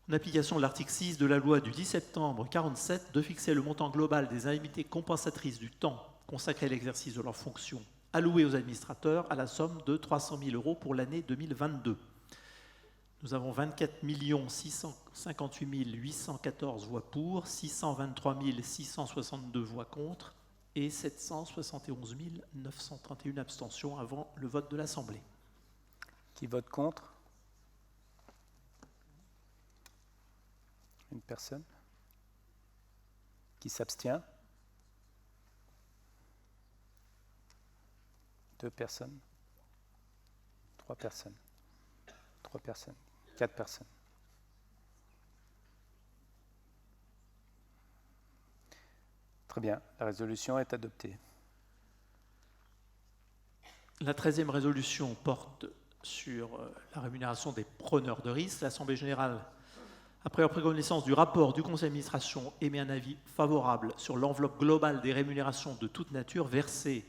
S2: en application de l'article 6 de la loi du 10 septembre 1947, de fixer le montant global des indemnités compensatrices du temps consacré à l'exercice de leurs fonctions allouées aux administrateurs à la somme de 300 000 € pour l'année 2022. nous avons 24 658 814 voix pour, 623 662 voix contre et 771 931 abstentions avant le vote de l'Assemblée.
S1: Qui vote contre? Une personne. Qui s'abstient? 2 personnes. 3 personnes. 3 personnes. 4 personnes. Très bien, la résolution est adoptée.
S2: La 13e résolution porte sur la rémunération des preneurs de risques. L'Assemblée générale, après avoir pris connaissance du rapport du Conseil d'administration, émet un avis favorable sur l'enveloppe globale des rémunérations de toute nature versées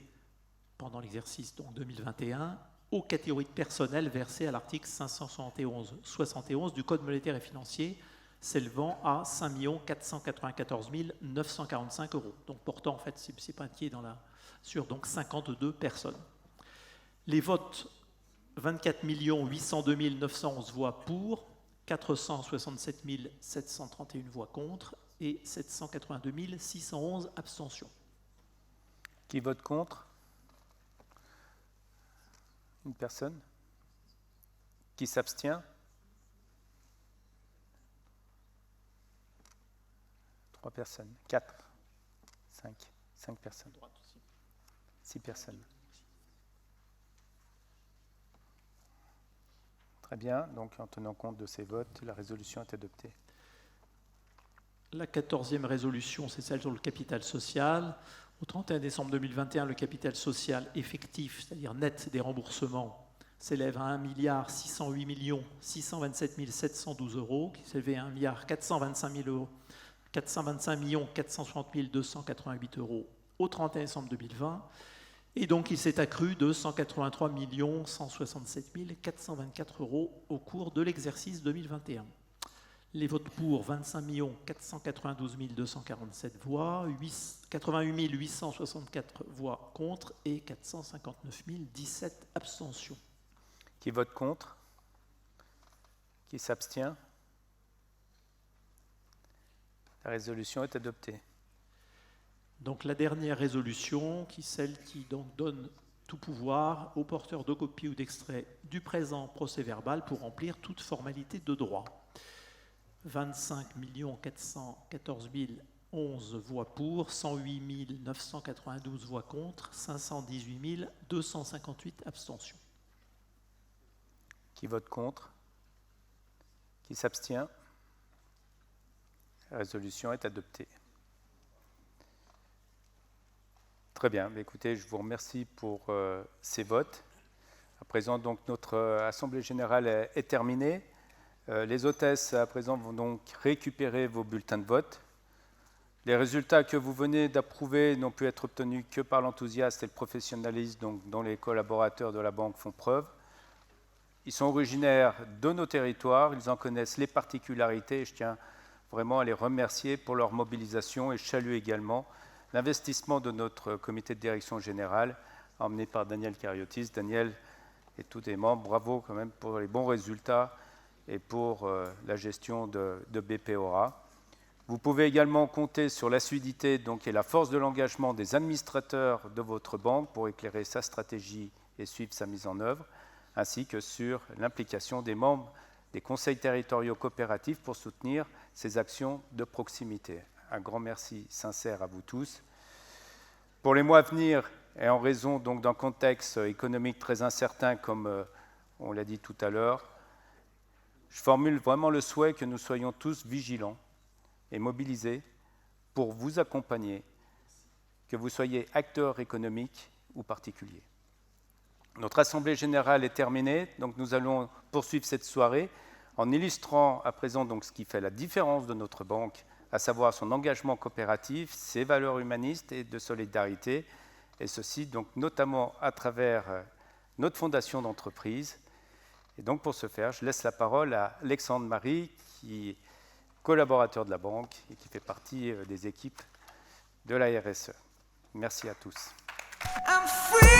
S2: pendant l'exercice 2021 aux catégories de personnel versées à l'article 571-71 du Code monétaire et financier, s'élevant à 5 494 945 €. Donc portant, en fait, c'est pas inquiet sur donc 52 personnes. Les votes, 24 802 911 voix pour, 467 731 voix contre et 782 611 abstentions.
S1: Qui vote contre? Une personne. Qui s'abstient? 3 personnes. 4. 5 personnes. 6 personnes. Très bien, donc en tenant compte de ces votes, la résolution est adoptée.
S2: La 14e résolution, c'est celle sur le capital social. Au 31 décembre 2021, le capital social effectif, c'est-à-dire net des remboursements, s'élève à 1 608 627 712 €, qui s'élevait à 1 425 460 288 € au 31 décembre 2020. Et donc, il s'est accru de 183 167 424 € au cours de l'exercice 2021. Les votes pour, 25 492 247 voix, 88 864 voix contre et 459 017 abstentions.
S1: Qui vote contre? Qui s'abstient? La résolution est adoptée.
S2: Donc la dernière résolution, celle qui donc donne tout pouvoir aux porteurs de copies ou d'extraits du présent procès-verbal pour remplir toute formalité de droit. 25 414 011 voix pour, 108 992 voix contre, 518 258 abstentions.
S1: Qui vote contre? Qui s'abstient? La résolution est adoptée. Très bien. Écoutez, je vous remercie pour ces votes. À présent, donc, notre Assemblée générale est terminée. Les hôtesses, à présent, vont donc récupérer vos bulletins de vote. Les résultats que vous venez d'approuver n'ont pu être obtenus que par l'enthousiasme et le professionnalisme dont les collaborateurs de la Banque font preuve. Ils sont originaires de nos territoires, ils en connaissent les particularités et je tiens vraiment à les remercier pour leur mobilisation et je salue également l'investissement de notre comité de direction générale emmené par Daniel Cariotis. Daniel et tous les membres, bravo quand même pour les bons résultats et pour la gestion de BPORA. Vous pouvez également compter sur l'assiduité et la force de l'engagement des administrateurs de votre banque pour éclairer sa stratégie et suivre sa mise en œuvre, ainsi que sur l'implication des membres des conseils territoriaux coopératifs pour soutenir ces actions de proximité. Un grand merci sincère à vous tous. Pour les mois à venir, et en raison d'un contexte économique très incertain, comme on l'a dit tout à l'heure, je formule vraiment le souhait que nous soyons tous vigilants et mobilisés pour vous accompagner, que vous soyez acteurs économiques ou particuliers. Notre Assemblée générale est terminée, donc nous allons poursuivre cette soirée en illustrant à présent ce qui fait la différence de notre banque, à savoir son engagement coopératif, ses valeurs humanistes et de solidarité, et ceci notamment à travers notre fondation d'entreprise. Et donc pour ce faire, je laisse la parole à Alexandre Marie, qui est collaborateur de la banque et qui fait partie des équipes de la RSE. Merci à tous. I'm free.